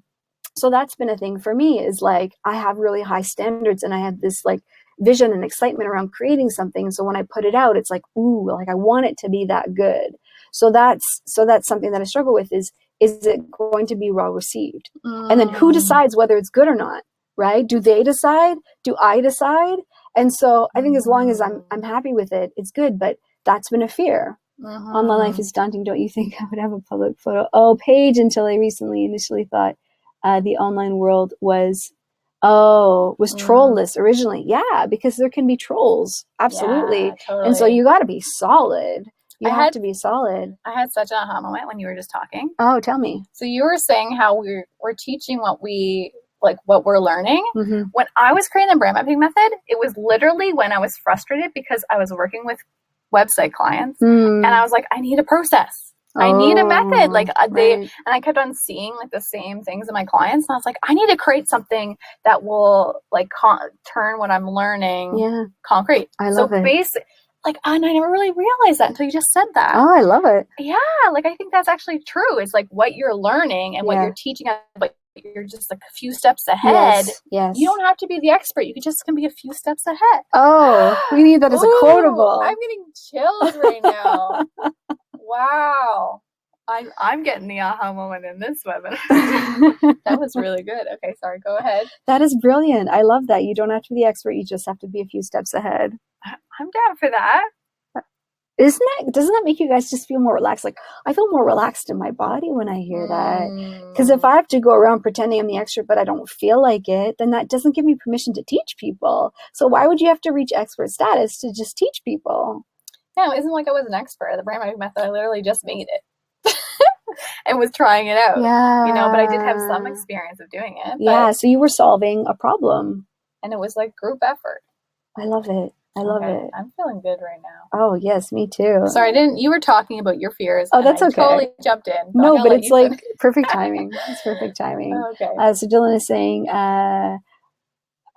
that's been a thing for me, is like, I have really high standards and I have this like vision and excitement around creating something. So when I put it out, it's like, ooh, like I want it to be that good. So that's something that I struggle with, is it going to be well received? And then who decides whether it's good or not, right? Do they decide? Do I decide? And so I think as long as I'm happy with it, it's good. But that's been a fear. Online life is daunting. Don't you think I would have a public photo? Oh, Paige, until I initially thought the online world was trollless originally. Yeah, because there can be trolls. Absolutely. Yeah, totally. And so you got to be solid. You have to be solid. I had such an aha moment when you were just talking. Oh, tell me. So you were saying how we're teaching what we like what we're learning. Mm-hmm. When I was creating the brand mapping method, it was literally when I was frustrated because I was working with website clients and I was like, I need a process. I need a method. Like and I kept on seeing like the same things in my clients. And I was like, I need to create something that will like turn what I'm learning concrete. I love it. Basic, like, and I never really realized that until you just said that. Oh, I love it. Yeah. Like, I think that's actually true. It's like what you're learning and what you're teaching, but you're just like a few steps ahead. Yes. You don't have to be the expert. You can be a few steps ahead. Oh, we need that as a quotable. I'm getting chills right now. Wow. I'm getting the aha moment in this webinar. That was really good. Okay, sorry, go ahead. That is brilliant. I love that. You don't have to be the expert. You just have to be a few steps ahead. I'm down for that. Doesn't that make you guys just feel more relaxed? Like, I feel more relaxed in my body when I hear that. Because if I have to go around pretending I'm the expert, but I don't feel like it, then that doesn't give me permission to teach people. So why would you have to reach expert status to just teach people? No, it isn't like I was an expert. The brand mapping method, I literally just made it and was trying it out. Yeah. You know, but I did have some experience of doing it. Yeah, so you were solving a problem. And it was like group effort. I love it. I love it. I'm feeling good right now. Oh, yes, me too. Sorry, you were talking about your fears. Oh, that's okay. I totally jumped in. No, but it's like perfect timing. It's perfect timing. Okay. So Dylan is saying,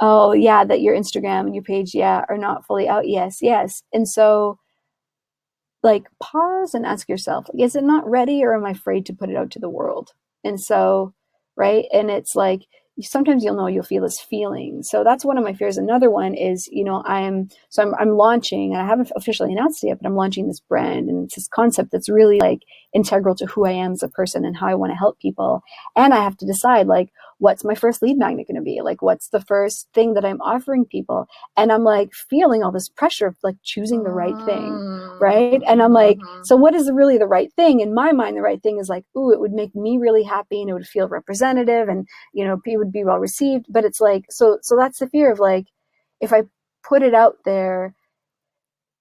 oh, yeah, that your Instagram and your page, are not fully out. Yes. And so, like, pause and ask yourself, is it not ready or am I afraid to put it out to the world? And so, right. And it's like, sometimes you'll feel this feeling. So that's one of my fears. Another one is, I'm launching, and I haven't officially announced it yet, but I'm launching this brand, and it's this concept that's really like integral to who I am as a person and how I want to help people. And I have to decide, like, what's my first lead magnet going to be? Like, what's the first thing that I'm offering people? And I'm like feeling all this pressure of like choosing the right thing. Right. And I'm like, so what is really the right thing? In my mind, the right thing is like, ooh, it would make me really happy and it would feel representative and, it would be well received. But it's like, so that's the fear of like, if I put it out there,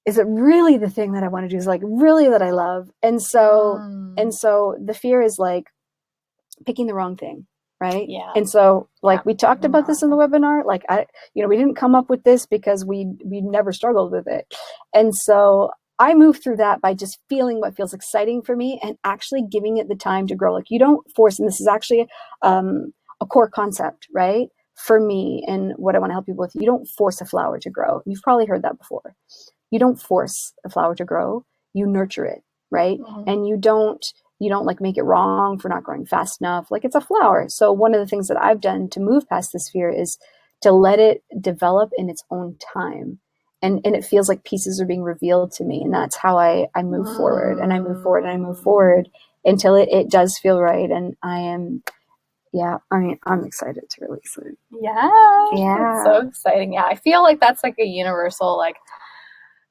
is it really the thing that I want to do? Is like really that I love? And so the fear is like picking the wrong thing. Right. Yeah. And so like we talked about this in the webinar, like we didn't come up with this because we never struggled with it. And so I move through that by just feeling what feels exciting for me and actually giving it the time to grow. Like you don't force, and this is actually a core concept, right? For me and what I want to help people with, you don't force a flower to grow. You've probably heard that before. You don't force a flower to grow, you nurture it, right? And you don't like make it wrong for not growing fast enough. Like it's a flower. So one of the things that I've done to move past this fear is to let it develop in its own time. And it feels like pieces are being revealed to me. And that's how I move forward, and I move forward and I move forward until it does feel right. And I'm excited to release it. Yeah. It's so exciting. Yeah. I feel like that's like a universal, like,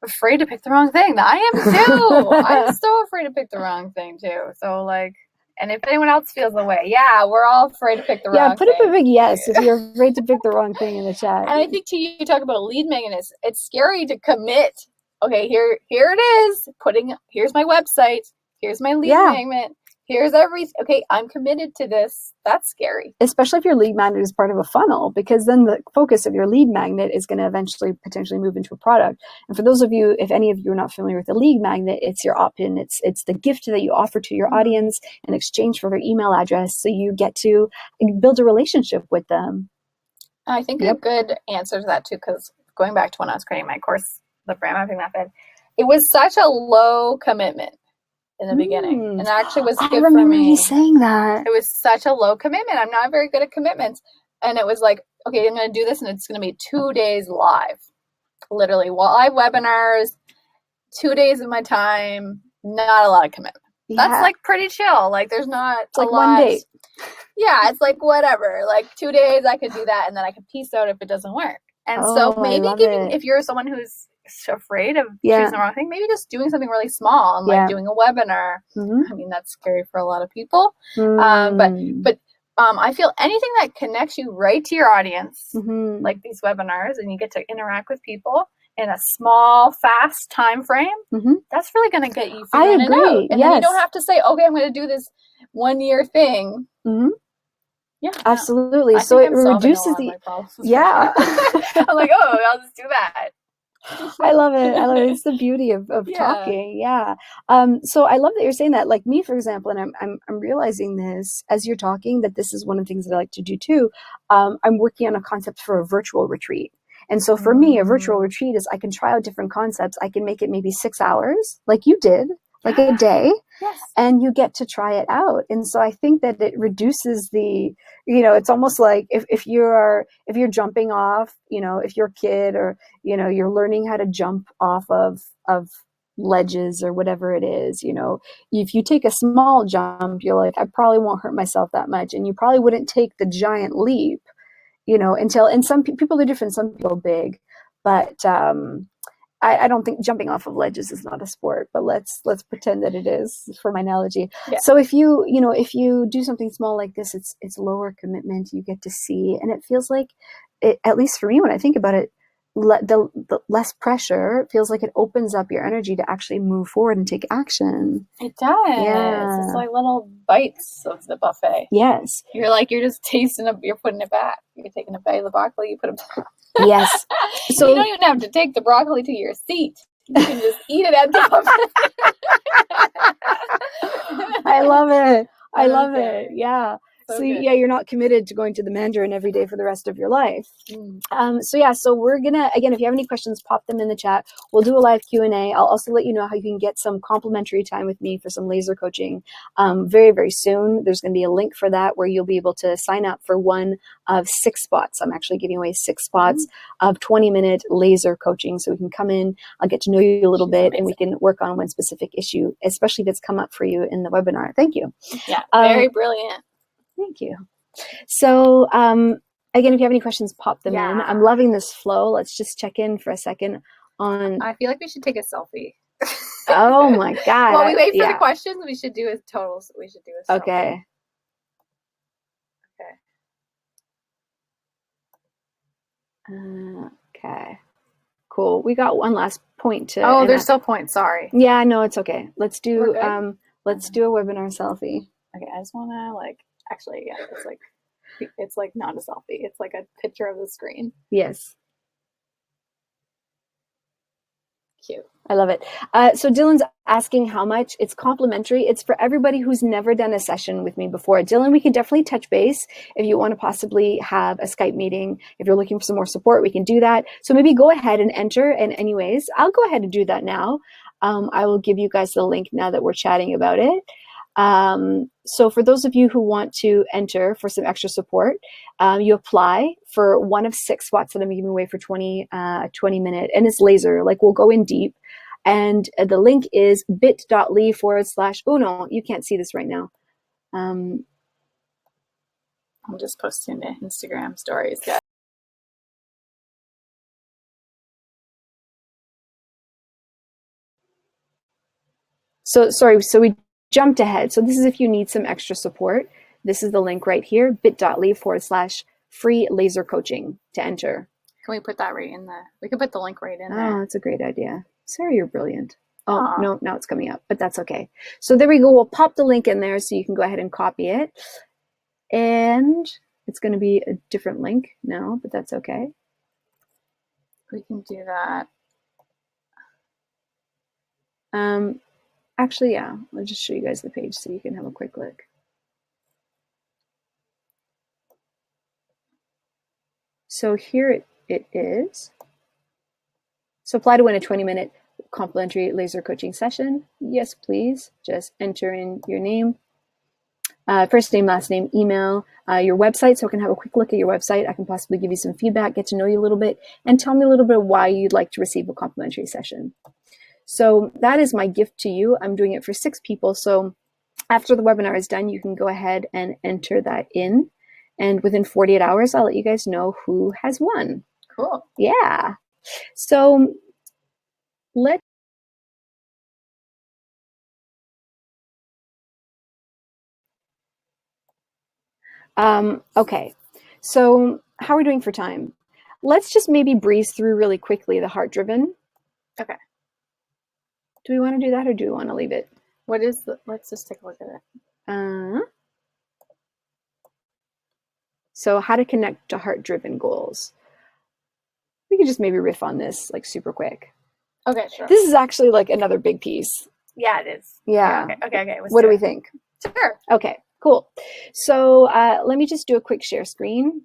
afraid to pick the wrong thing. I am too. I'm so afraid to pick the wrong thing too. So like, and if anyone else feels the way, we're all afraid to pick the wrong thing. Yeah, put a big yes if you're afraid to pick the wrong thing in the chat. And I think you talk about a lead magnet. It's scary to commit. Okay, here it is. Here's my website. Here's my lead magnet. Here's everything. Okay, I'm committed to this. That's scary. Especially if your lead magnet is part of a funnel, because then the focus of your lead magnet is going to eventually potentially move into a product. And for those of you, if any of you are not familiar with the lead magnet, it's your opt-in. It's the gift that you offer to your audience in exchange for their email address. So you get to build a relationship with them. I think a good answer to that too, because going back to when I was creating my course, the brand mapping method, it was such a low commitment in the beginning, and it actually was good for me. I remember you saying that. It was such a low commitment. I'm not very good at commitments, and it was like, okay, I'm going to do this, and it's going to be 2 days live, literally live webinars, 2 days of my time. Not a lot of commitment. That's like pretty chill. Like there's not it's like a lot. 1 day. Yeah, it's like whatever. Like 2 days, I could do that, and then I could peace out if it doesn't work. And so maybe if you're someone who's afraid of choosing the wrong thing, maybe just doing something really small and like doing a webinar. I mean, that's scary for a lot of people. But I feel anything that connects you right to your audience, like these webinars, and you get to interact with people in a small, fast time frame, that's really going to get you figuring it out. And then you don't have to say, okay, I'm going to do this 1 year thing. Yeah, absolutely. I so think it I'm solving a reduces lot of the my problems. yeah. I'm like, oh, I'll just do that. I love it. I love it. It's the beauty of talking. Yeah. So I love that you're saying that. Like me, for example, and I'm realizing this as you're talking, that this is one of the things that I like to do too. I'm working on a concept for a virtual retreat. And so for me, a virtual retreat is I can try out different concepts. I can make it maybe 6 hours, like you did, like a day. Yes. And you get to try it out. And so I think that it reduces the, it's almost like if you're jumping off, if you're a kid or, you're learning how to jump off of ledges or whatever it is, if you take a small jump, you're like, I probably won't hurt myself that much. And you probably wouldn't take the giant leap, until, and some people are different, some people are big, but, I don't think jumping off of ledges is not a sport, but let's pretend that it is for my analogy. Yeah. So if you do something small like this, it's lower commitment. You get to see, and it feels like, at least for me, when I think about it, the less pressure. It feels like it opens up your energy to actually move forward and take action. It does. Yeah. It's like little bites of the buffet. Yes. You're just tasting it. You're putting it back. You're taking a bite of the broccoli. You put it back. Yes. So you don't even have to take the broccoli to your seat. You can just eat it at the buffet. I love it. I love it. Yeah. So yeah, you're not committed to going to the Mandarin every day for the rest of your life. So we're gonna, again, if you have any questions, pop them in the chat. We'll do a live Q&A. I'll also let you know how you can get some complimentary time with me for some laser coaching very, very soon. There's gonna be a link for that where you'll be able to sign up for one of 6 spots. I'm actually giving away 6 spots of 20-minute laser coaching. So we can come in, I'll get to know you a little bit, and we can work on one specific issue, especially if it's come up for you in the webinar. Thank you. Yeah, very brilliant. Thank you. So, again, if you have any questions, pop them in. I'm loving this flow. Let's just check in for a second on. I feel like we should take a selfie. Oh my God. While we wait for the questions, we should do a selfie. Okay. Okay. Cool. We got one last point to. Oh, there's still points. Sorry. Yeah, no, it's okay. Let's do let's do a webinar selfie. Okay, I just wanna actually, yeah, it's like not a selfie. It's like a picture of the screen. Yes. Cute. I love it. So Dylan's asking how much. It's complimentary. It's for everybody who's never done a session with me before. Dylan, we can definitely touch base if you want to possibly have a Skype meeting. If you're looking for some more support, we can do that. So maybe go ahead and enter. And anyways, I'll go ahead and do that now. I will give you guys the link now that we're chatting about it. So for those of you who want to enter for some extra support, you apply for one of 6 spots that I'm giving away for 20 minute, and it's laser, like we'll go in deep. And the link is bit.ly/ oh no, you can't see this right now. I'm just posting to Instagram stories, guys. So sorry, so we jumped ahead. So this is if you need some extra support. This is the link right here, bit.ly/ free laser coaching to enter. Can we put that right in we can put the link right in there. Oh, that's a great idea. Sarah, you're brilliant. Oh, no, now it's coming up, but that's okay. So there we go. We'll pop the link in there so you can go ahead and copy it. And it's going to be a different link now, but that's okay. We can do that. Actually, yeah, I'll just show you guys the page so you can have a quick look. So here it is. So apply to win a 20-minute complimentary laser coaching session. Yes, please. Just enter in your name, first name, last name, email, your website, so I can have a quick look at your website. I can possibly give you some feedback, get to know you a little bit, and tell me a little bit why you'd like to receive a complimentary session. So that is my gift to you. I'm doing it for 6 people. So after the webinar is done, you can go ahead and enter that in. And within 48 hours, I'll let you guys know who has won. Cool. Yeah. So let's. Okay. So how are we doing for time? Let's just maybe breeze through really quickly the heart driven. Okay. Do we want to do that or do we want to leave it? Let's just take a look at it. So how to connect to heart-driven goals. We could just maybe riff on this like super quick. Okay, sure. This is actually like another big piece. Yeah, it is. Yeah. Okay. What do we think? Sure. Okay, cool. So let me just do a quick share screen.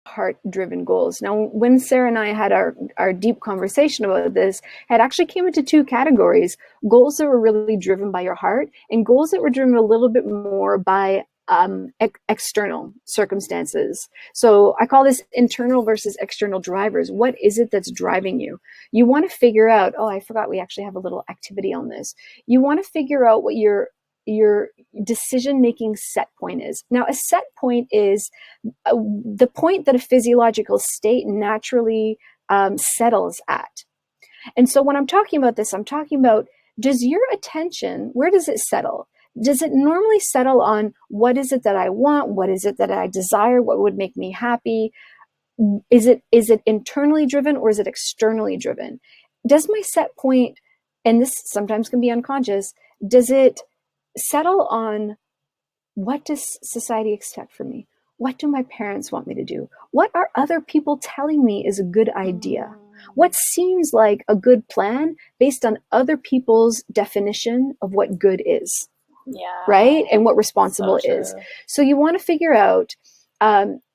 Heart-driven goals. Now, when Sarah and I had our deep conversation about this, it actually came into two categories: goals that were really driven by your heart, and goals that were driven a little bit more by external circumstances. So I call this internal versus external drivers. What is it that's driving you? You want to figure out, oh, I forgot we actually have a little activity on this. You want to figure out what your decision-making set point is. Now, a set point is the point that a physiological state naturally settles at. And so when I'm talking about this, I'm talking about, does your attention, where does it settle? Does it normally settle on what is it that I want? What is it that I desire? What would make me happy? Is it internally driven or is it externally driven? Does my set point, and this sometimes can be unconscious, does it settle on what does society expect from me? What do my parents want me to do? What are other people telling me is a good idea? What seems like a good plan based on other people's definition of what good is? Yeah. Right? And what responsible is. So you want to figure out,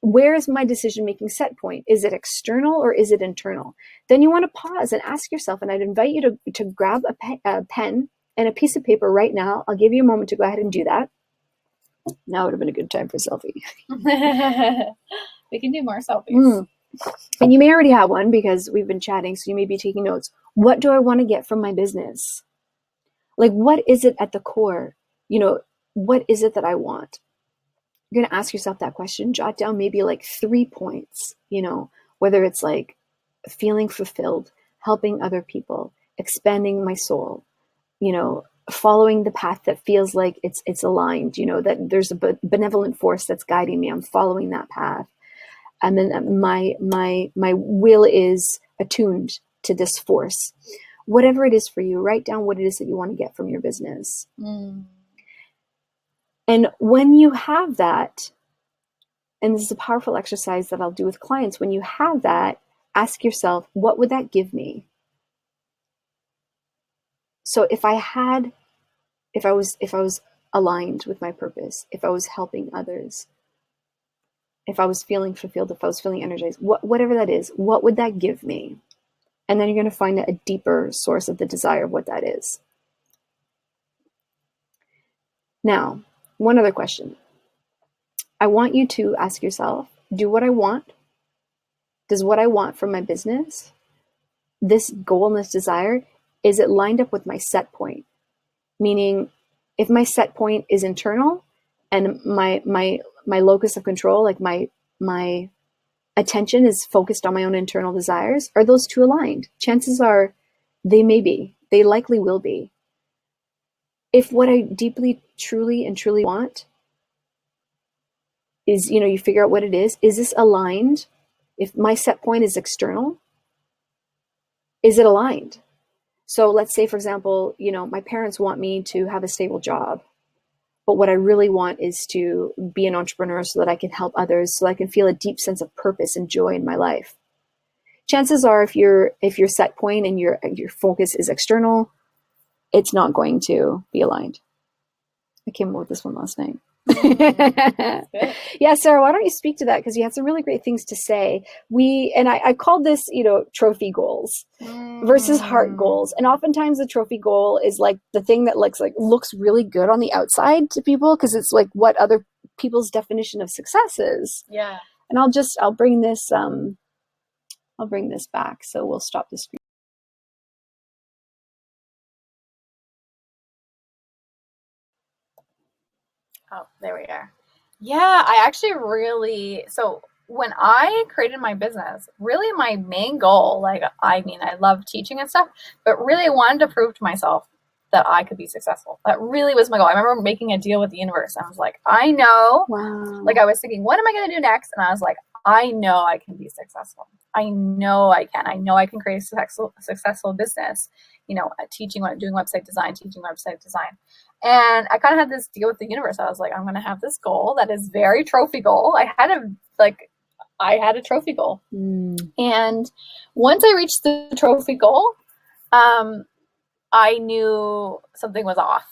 where is my decision-making set point? Is it external or is it internal? Then you want to pause and ask yourself, and I'd invite you to grab a pen and a piece of paper right now. I'll give you a moment to go ahead and do that. Now would have been a good time for a selfie. We can do more selfies. And you may already have one because we've been chatting, so you may be taking notes. What do I want to get from my business? Like, what is it at the core? What is it that I want? You're going to ask yourself that question. Jot down maybe like 3 points, whether it's like feeling fulfilled, helping other people, expanding my soul, following the path that feels like it's aligned, that there's a benevolent force that's guiding me. I'm following that path. And then my will is attuned to this force. Whatever it is for you, write down what it is that you want to get from your business. And when you have that, and this is a powerful exercise that I'll do with clients, when you have that, ask yourself, what would that give me? So if I was aligned with my purpose, if I was helping others, if I was feeling fulfilled, if I was feeling energized, whatever that is, what would that give me? And then you're going to find a deeper source of the desire of what that is. Now, one other question. I want you to ask yourself, do what I want? Does what I want from my business, this goal and this desire, is it lined up with my set point? Meaning, if my set point is internal and my locus of control, like my attention is focused on my own internal desires, are those two aligned? Chances are they may be. They likely will be. If what I deeply, truly want is, you figure out what it is this aligned? If my set point is external, is it aligned? So let's say, for example, my parents want me to have a stable job, but what I really want is to be an entrepreneur so that I can help others, so I can feel a deep sense of purpose and joy in my life. Chances are, if your set point and your focus is external, it's not going to be aligned. I came up with this one last night. Yeah, Sarah, why don't you speak to that? Because you had some really great things to say. I called this, trophy goals versus heart goals. And oftentimes the trophy goal is like the thing that looks really good on the outside to people because it's like what other people's definition of success is. Yeah. And I'll bring this back. So we'll stop the screen. Oh, there we are. Yeah, I actually so when I created my business, really my main goal, I love teaching and stuff, but really I wanted to prove to myself that I could be successful. That really was my goal. I remember making a deal with the universe. I was like, I know, I was thinking, what am I going to do next? And I was like, I know I can be successful. I know I can. I know I can create a successful business. teaching, doing website design, teaching website design. And I kind of had this deal with the universe. I was like, I'm going to have this goal that is very trophy goal. I had a trophy goal. And once I reached the trophy goal, I knew something was off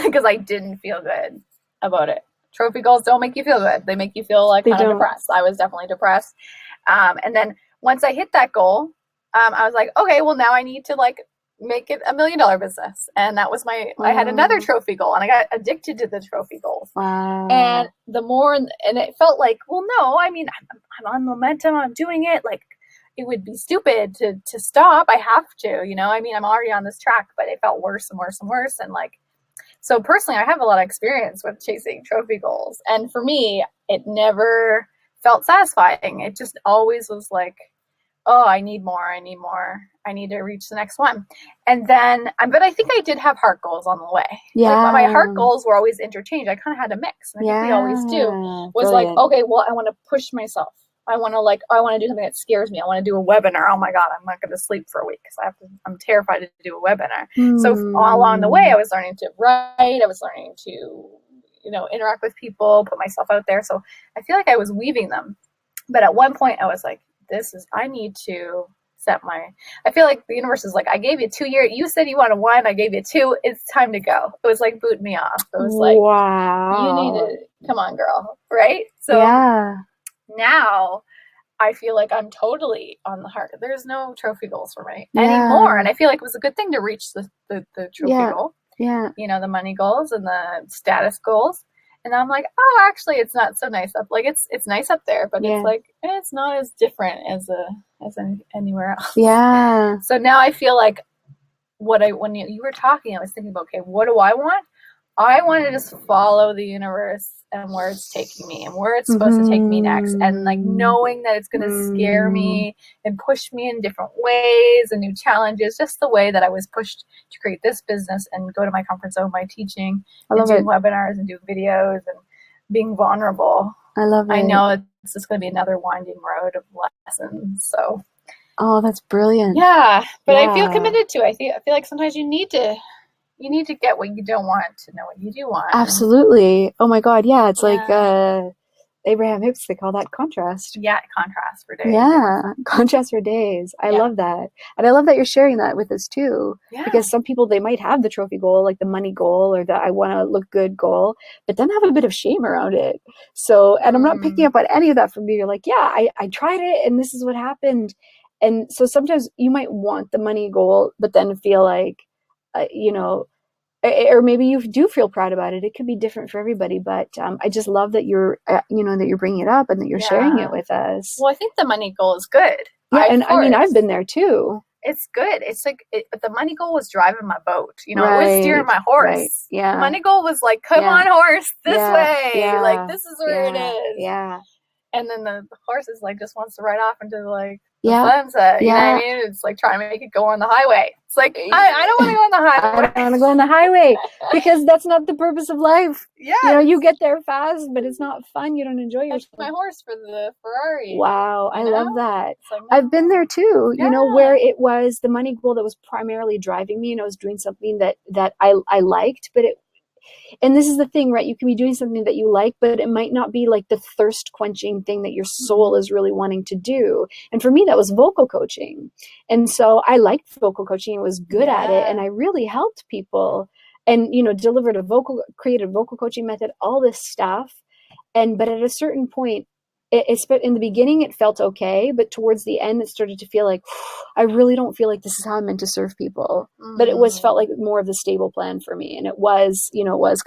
because I didn't feel good about it. Trophy goals don't make you feel good. They make you feel like kind of depressed. I was definitely depressed. And then once I hit that goal, I was like, okay, well now I need to like make it $1 million business. And that was I had another trophy goal, and I got addicted to the trophy goals. Wow. And the more, and it felt like, well, no, I mean, I'm on momentum. I'm doing it. Like, it would be stupid to stop. I have to, I mean, I'm already on this track, but it felt worse and worse and worse. And like, so personally, I have a lot of experience with chasing trophy goals. And for me, it never felt satisfying. It just always was like, oh, I need more. I need to reach the next one. And then, but I think I did have heart goals on the way. Yeah. Like, my heart goals were always interchanged. I kind of had a mix. And I think we always do. Was Brilliant. Like, okay, well, I want to push myself. I want to do something that scares me. I want to do a webinar. Oh my God, I'm not going to sleep for a week because I'm terrified to do a webinar. So all along the way, I was learning to write. I was learning to, interact with people, put myself out there. So I feel like I was weaving them. But at one point I was like, I need to I feel like the universe is like, I gave you 2 years. You said you wanted 1. I gave you 2. It's time to go. It was like booting me off. It was like, wow, you need to, come on, girl. Right. So now I feel like I'm totally on the heart. There's no trophy goals for me anymore. And I feel like it was a good thing to reach the trophy goal. Yeah. The money goals and the status goals. And I'm like, oh, actually, it's not so nice up. Like, it's nice up there, but it's like, it's not as different as anywhere else. Yeah. So now I feel like when you were talking, I was thinking about, okay, what do I want? I want to just follow the universe and where it's taking me and where it's supposed to take me next. And like knowing that it's going to scare me and push me in different ways and new challenges, just the way that I was pushed to create this business and go to my comfort zone by teaching and doing webinars and doing videos and being vulnerable. I love it. I know it's just going to be another winding road of lessons. So. Oh, that's brilliant. Yeah. But I feel committed to it. I feel like sometimes you need to get what you don't want to know what you do want. Absolutely. Oh my God. Yeah. It's like Abraham Hicks, they call that contrast. Yeah. Contrast for days. Yeah. Contrast for days. I love that. And I love that you're sharing that with us too. Yeah. Because some people, they might have the trophy goal, like the money goal or the I want to look good goal, but then have a bit of shame around it. So, and I'm not picking up on any of that from you. You're like, yeah, I tried it and this is what happened. And so sometimes you might want the money goal, but then feel like, or maybe you do feel proud about it. It could be different for everybody, but I just love that you're, that you're bringing it up and that you're sharing it with us. Well, I think the money goal is good. Yeah, and I mean, I've been there too. It's good. It's like, but the money goal was driving my boat. It was steering my horse. Right. Yeah. The money goal was like, come on, horse, this way. Yeah. Like, this is where it is. Yeah. And then the horse is like, just wants to ride off into like the sunset. You know what I mean? It's like trying to make it go on the highway. It's like, I don't want to go on the highway. I don't want to go on the highway because that's not the purpose of life. Yeah. You get there fast, but it's not fun. You don't enjoy yourself. That's my horse for the Ferrari. Wow. I love that. Like, no. I've been there too, where it was the money goal that was primarily driving me and I was doing something that I liked, but and this is the thing, right? You can be doing something that you like, but it might not be like the thirst quenching thing that your soul is really wanting to do. And for me, that was vocal coaching. And so I liked vocal coaching and was good at it. And I really helped people and, created a vocal coaching method, all this stuff. But at a certain point, in the beginning, it felt okay. But towards the end, it started to feel like, I really don't feel like this is how I'm meant to serve people. But it felt like more of the stable plan for me. And it was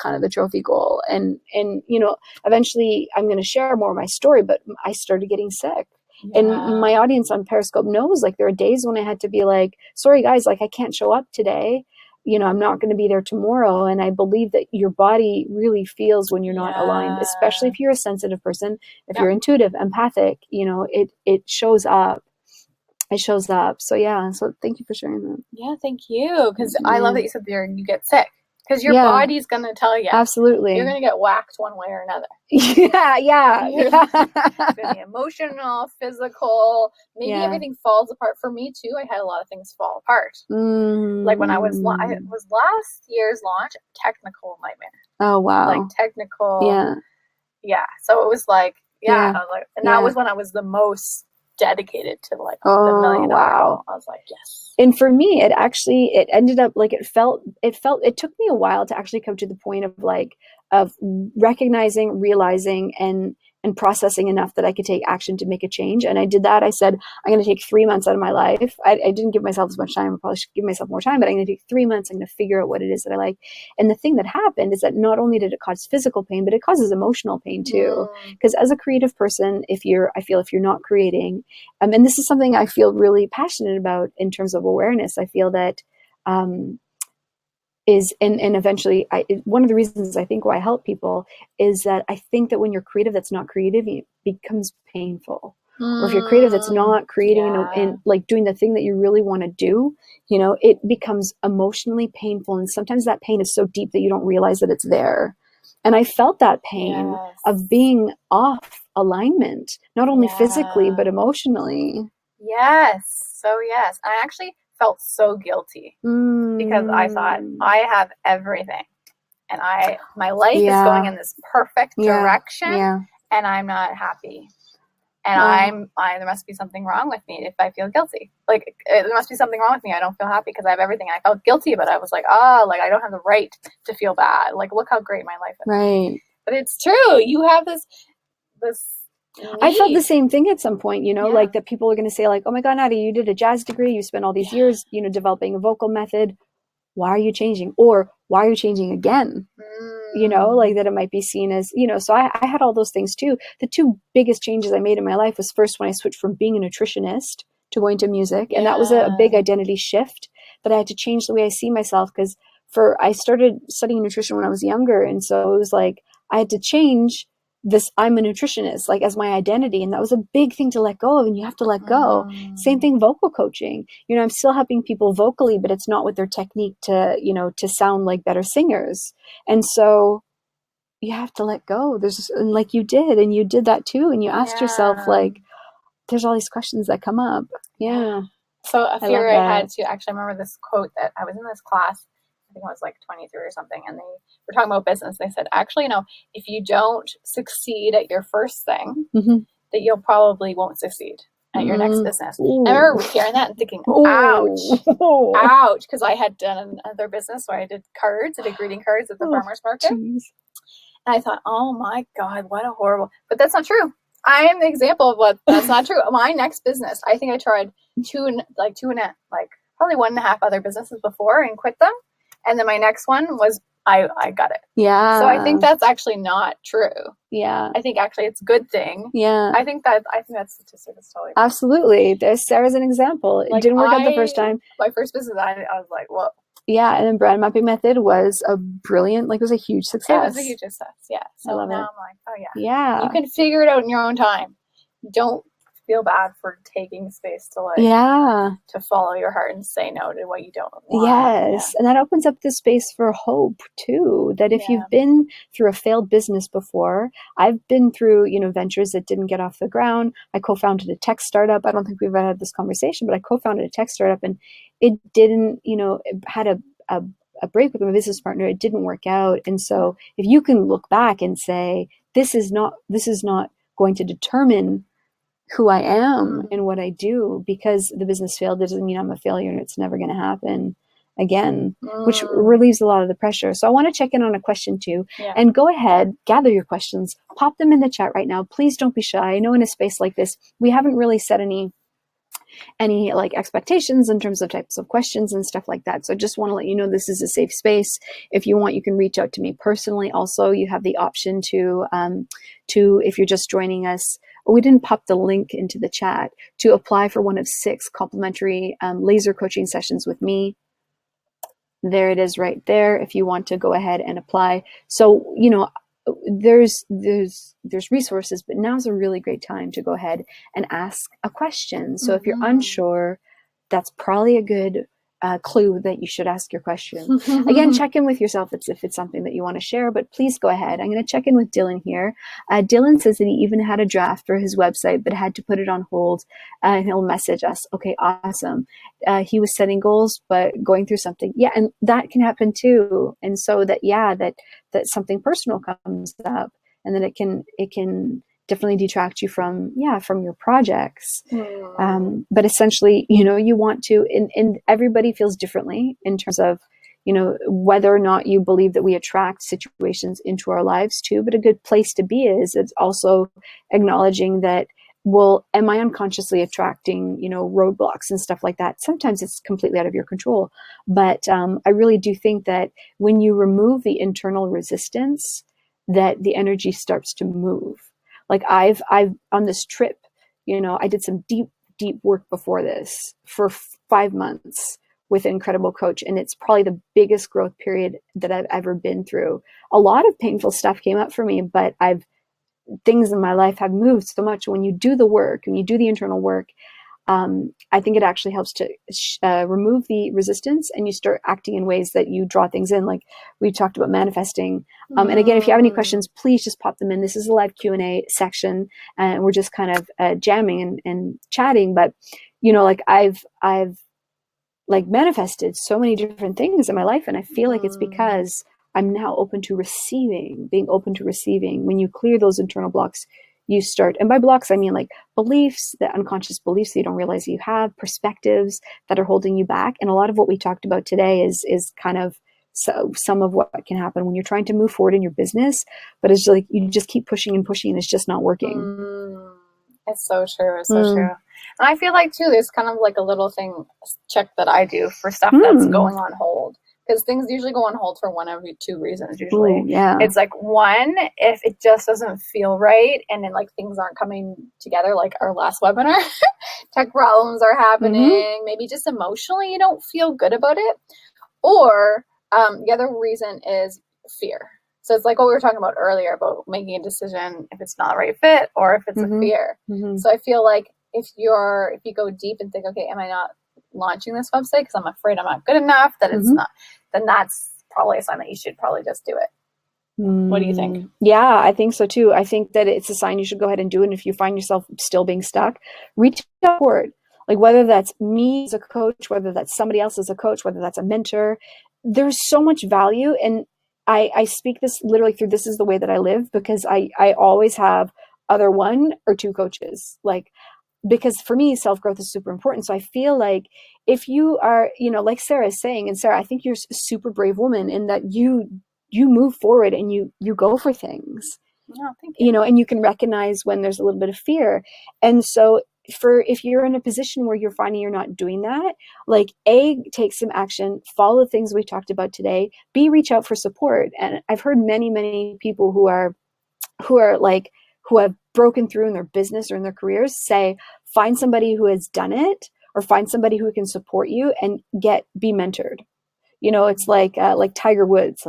kind of the trophy goal. And eventually I'm going to share more of my story, but I started getting sick. Yeah. And my audience on Periscope knows, like, there are days when I had to be like, sorry guys, like I can't show up today. I'm not going to be there tomorrow. And I believe that your body really feels when you're not aligned, especially if you're a sensitive person, if you're intuitive, empathic, it shows up. It shows up. So so thank you for sharing that. Yeah, thank you. Because I love that you said you get sick. Because your body's going to tell you. Absolutely. You're going to get whacked one way or another. Yeah. It's going to be emotional, physical. Maybe everything falls apart. For me, too, I had a lot of things fall apart. Like when I was last year's launch, technical nightmare. Oh, wow. Like technical. Yeah. So it was like, I was like, and that was when I was the most dedicated to like the $1 million goal. I was like, yes. And for me, it ended up like, it took me a while to actually come to the point of recognizing, realizing, and processing enough that I could take action to make a change. And I did that. I said, I'm going to take 3 months out of my life. I didn't give myself as much time. I probably should give myself more time, but I'm going to take 3 months. I'm going to figure out what it is that I like. And the thing that happened is that not only did it cause physical pain, but it causes emotional pain too. Because as a creative person, if you're not creating, and this is something I feel really passionate about in terms of awareness, I feel that, and eventually one of the reasons I think why I help people is that I think that when you're creative that's not creative, it becomes painful. Or if you're creative that's not creating and like doing the thing that you really want to do, it becomes emotionally painful. And sometimes that pain is so deep that you don't realize that it's there. And I felt that pain of being off alignment, not only physically, but emotionally. Yes. So yes, I actually felt so guilty because I thought I have everything and my life is going in this perfect direction and I'm not happy. And there must be something wrong with me if I feel guilty. Like there must be something wrong with me. I don't feel happy because I have everything. I felt guilty, but I was like, like I don't have the right to feel bad. Like look how great my life is. Right. But it's true. You have this need. I felt the same thing at some point, like that people are going to say like, oh my God, Nadia, you did a jazz degree. You spent all these years, developing a vocal method. Why are you changing? Or why are you changing again? Like that it might be seen as, so I had all those things too. The two biggest changes I made in my life was first when I switched from being a nutritionist to going to music. And that was a big identity shift that I had to change the way I see myself because I started studying nutrition when I was younger. And so it was like, I had to change this, I'm a nutritionist, like as my identity. And that was a big thing to let go of. And you have to let go. Same thing, vocal coaching. I'm still helping people vocally, but it's not with their technique to, to sound like better singers. And so you have to let go. And like you did, and you did that too. And you asked yourself, like, there's all these questions that come up. Yeah. So a fear I had to actually, I remember this quote that I was in this class, I think I was like 23 or something, and they were talking about business. They said, actually, if you don't succeed at your first thing, that you'll probably won't succeed at your next business. I remember hearing that and thinking, ouch, because I had done another business where I did cards, I did greeting cards at the farmer's market. Geez. And I thought, oh my God, what a horrible, but that's not true. I am the example of what that's not true. My next business, I think I tried probably 1.5 other businesses before and quit them. And then my next one was, I got it. Yeah. So I think that's actually not true. Yeah. I think actually it's a good thing. Yeah. I think that statistic is totally wrong. Absolutely. There's Sarah's an example. It didn't work out the first time. My first business, I was like, whoa. Yeah. And then brand mapping method was a huge success. It was a huge success. Yeah. So I love now it. I'm like, oh yeah. Yeah. You can figure it out in your own time. Don't feel bad for taking space to to follow your heart and say no to what you don't want. Yes. And that opens up the space for hope too, that if you've been through a failed business before, I've been through, ventures that didn't get off the ground. I co-founded a tech startup. I don't think we've had this conversation, but I co-founded a tech startup and it didn't, it had a break with my business partner. It didn't work out. And so if you can look back and say, this is not going to determine who I am and what I do, because the business failed doesn't mean I'm a failure and it's never going to happen again, which relieves a lot of the pressure. So I want to check in on a question too, and go ahead, gather your questions, pop them in the chat right now. Please don't be shy. I know in a space like this, we haven't really set any like expectations in terms of types of questions and stuff like that. So I just want to let you know, this is a safe space. If you want, you can reach out to me personally. Also, you have the option to if you're just joining us, we didn't pop the link into the chat, to apply for one of 6 complimentary laser coaching sessions with me. There it is right there. If you want to go ahead and apply. So, there's resources, but now's a really great time to go ahead and ask a question. So if you're unsure, that's probably a good clue that you should ask your question. Again, check in with yourself if it's something that you want to share, but please go ahead. I'm going to check in with Dylan here. Dylan says that he even had a draft for his website, but had to put it on hold, and he'll message us. Okay, awesome. He was setting goals, but going through something. Yeah, and that can happen too. And so that something personal comes up, and then it can definitely detract you from your projects. But essentially, you want to, and everybody feels differently in terms of, whether or not you believe that we attract situations into our lives too. But a good place to be is it's also acknowledging that, well, am I unconsciously attracting, roadblocks and stuff like that? Sometimes it's completely out of your control. But I really do think that when you remove the internal resistance, that the energy starts to move. Like I've on this trip, I did some deep work before this for 5 months with an incredible coach. And it's probably the biggest growth period that I've ever been through. A lot of painful stuff came up for me, but things in my life have moved so much. When you do the work, when you do the internal work, I think it actually helps to remove the resistance, and you start acting in ways that you draw things in. Like we talked about manifesting. And again, if you have any questions, please just pop them in. This is a live Q&A section, and we're just kind of jamming and chatting. But like I've like manifested so many different things in my life, and I feel like it's because I'm now open to being open to receiving. When you clear those internal blocks, you start, and by blocks, I mean like beliefs, the unconscious beliefs that you don't realize you have, perspectives that are holding you back. And a lot of what we talked about today is kind of some of what can happen when you're trying to move forward in your business, but it's like you just keep pushing and pushing, and it's just not working. It's so true. It's so true. And I feel like too, there's kind of like a little thing check that I do for stuff that's going on hold. Because things usually go on hold for one of two reasons. Usually, it's like one, if it just doesn't feel right, and then like things aren't coming together, like our last webinar, tech problems are happening. Maybe just emotionally you don't feel good about it, or the other reason is fear. So it's like what we were talking about earlier about making a decision if it's not the right fit or if it's a fear. So I feel like if you go deep and think, okay, am I not launching this website because I'm afraid I'm not good enough, that it's not, then that's probably a sign that you should probably just do it. What do you think? Yeah, I think so too. I think that it's a sign you should go ahead and do it. And if you find yourself still being stuck, reach out for it. Like whether that's me as a coach, whether that's somebody else as a coach, whether that's a mentor, there's so much value. And I speak this literally through, this is the way that I live, because I always have either one or two coaches. Like, because for me, self-growth is super important. So I feel like if you are, like Sarah is saying, and Sarah, I think you're a super brave woman in that you move forward and you go for things, thank you. And you can recognize when there's a little bit of fear. And so if you're in a position where you're finding you're not doing that, like take some action, follow the things we talked about today, reach out for support. And I've heard many people who have broken through in their business or in their careers say, find somebody who has done it, or find somebody who can support you and be mentored. It's like Tiger Woods,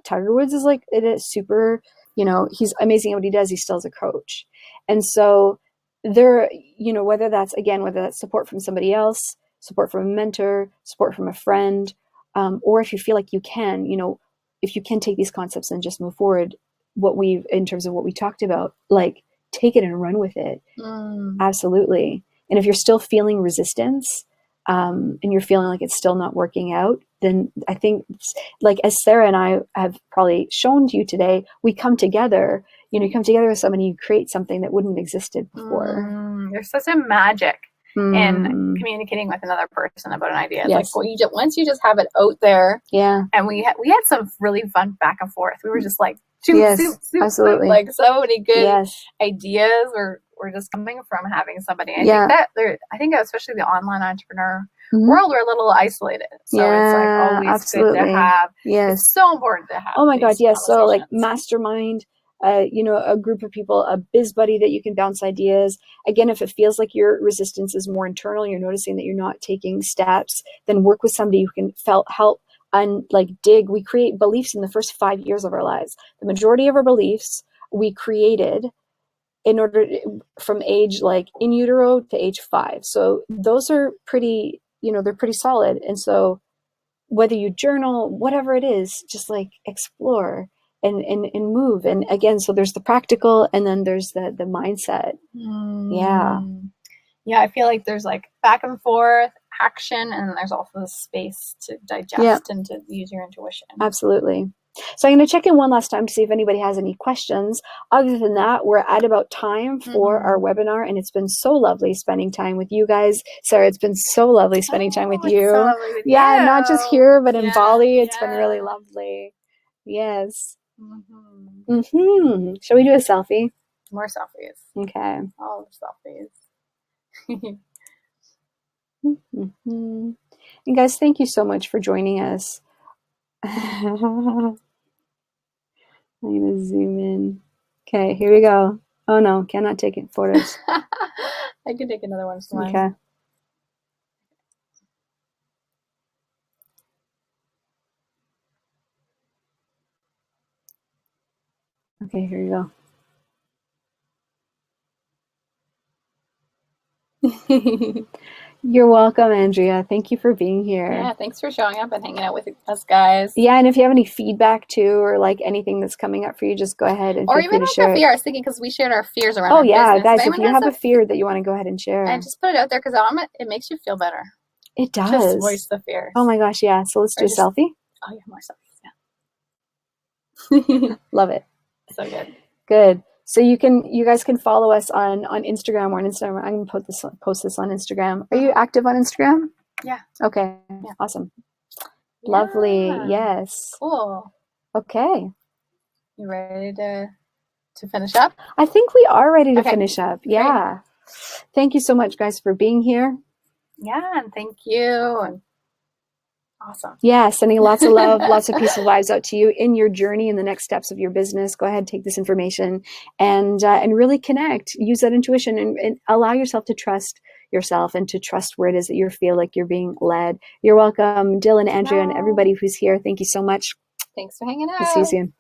Tiger Woods is it is super, he's amazing at what he does. He still is a coach. And so there, whether that's support from somebody else, support from a mentor, support from a friend, or if you feel like you can, if you can take these concepts and just move forward, in terms of what we talked about, like take it and run with it. Absolutely. And if you're still feeling resistance, and you're feeling like it's still not working out, then I think, like as Sarah and I have probably shown to you today, we come together, you come together with somebody, you create something that wouldn't have existed before. There's such a magic in communicating with another person about an idea. It's like, once you just have it out there. Yeah. And we had some really fun back and forth. We were just like, absolutely. Like so many good ideas were just coming from having somebody. I think especially the online entrepreneur world, we're a little isolated. So it's like always good to have. Yes. It's so important to have. Oh my God. Yes. So like mastermind, a group of people, a biz buddy that you can bounce ideas. Again, if it feels like your resistance is more internal, you're noticing that you're not taking steps, then work with somebody who can help and dig. We create beliefs in the first 5 years of our lives. The majority of our beliefs we created from age in utero to age 5. So those are pretty, they're pretty solid. And so whether you journal, whatever it is, just like explore and move. And again, so there's the practical, and then there's the mindset. Yeah. Yeah, I feel like there's like back and forth action, and then there's also the space to digest and to use your intuition. Absolutely. So I'm going to check in one last time to see if anybody has any questions. Other than that, we're at about time for our webinar, and it's been so lovely spending time with you guys. Sarah, it's been so lovely spending time with you. So lovely with you. Not just here, but in Bali. It's been really lovely. Yes. Shall we do a selfie? More selfies. Okay. All the selfies. And guys, thank you so much for joining us. I'm going to zoom in. Okay, here we go. Oh no, cannot take it photos. I can take another one. Okay. Okay, here you go. You're welcome, Andrea. Thank you for being here. Yeah, thanks for showing up and hanging out with us, guys. Yeah, and if you have any feedback too, or like anything that's coming up for you, just go ahead and or feel free even to like share a it. fear. I was thinking because we shared our fears around. Oh our yeah, business. guys, if you have a fear that you want to go ahead and share, and just put it out there because it makes you feel better. It does. Just voice the fears. Oh my gosh, yeah. So let's do a selfie. Oh yeah, more selfies. Yeah. Love it. So good. Good. So you guys can follow us on Instagram or on Instagram. I'm gonna post this on Instagram. Are you active on Instagram? Yeah. Okay. Yeah. Awesome. Yeah. Lovely. Yes. Cool. Okay. You ready to finish up? I think we are ready to finish up. Yeah. Great. Thank you so much, guys, for being here. Yeah, and thank you. And awesome. Yeah, sending lots of love, lots of peaceful vibes out to you in your journey and the next steps of your business. Go ahead, take this information and really connect. Use that intuition and allow yourself to trust yourself and to trust where it is that you feel like you're being led. You're welcome, Dylan, Andrea, and everybody who's here. Thank you so much. Thanks for hanging out. We'll see you soon.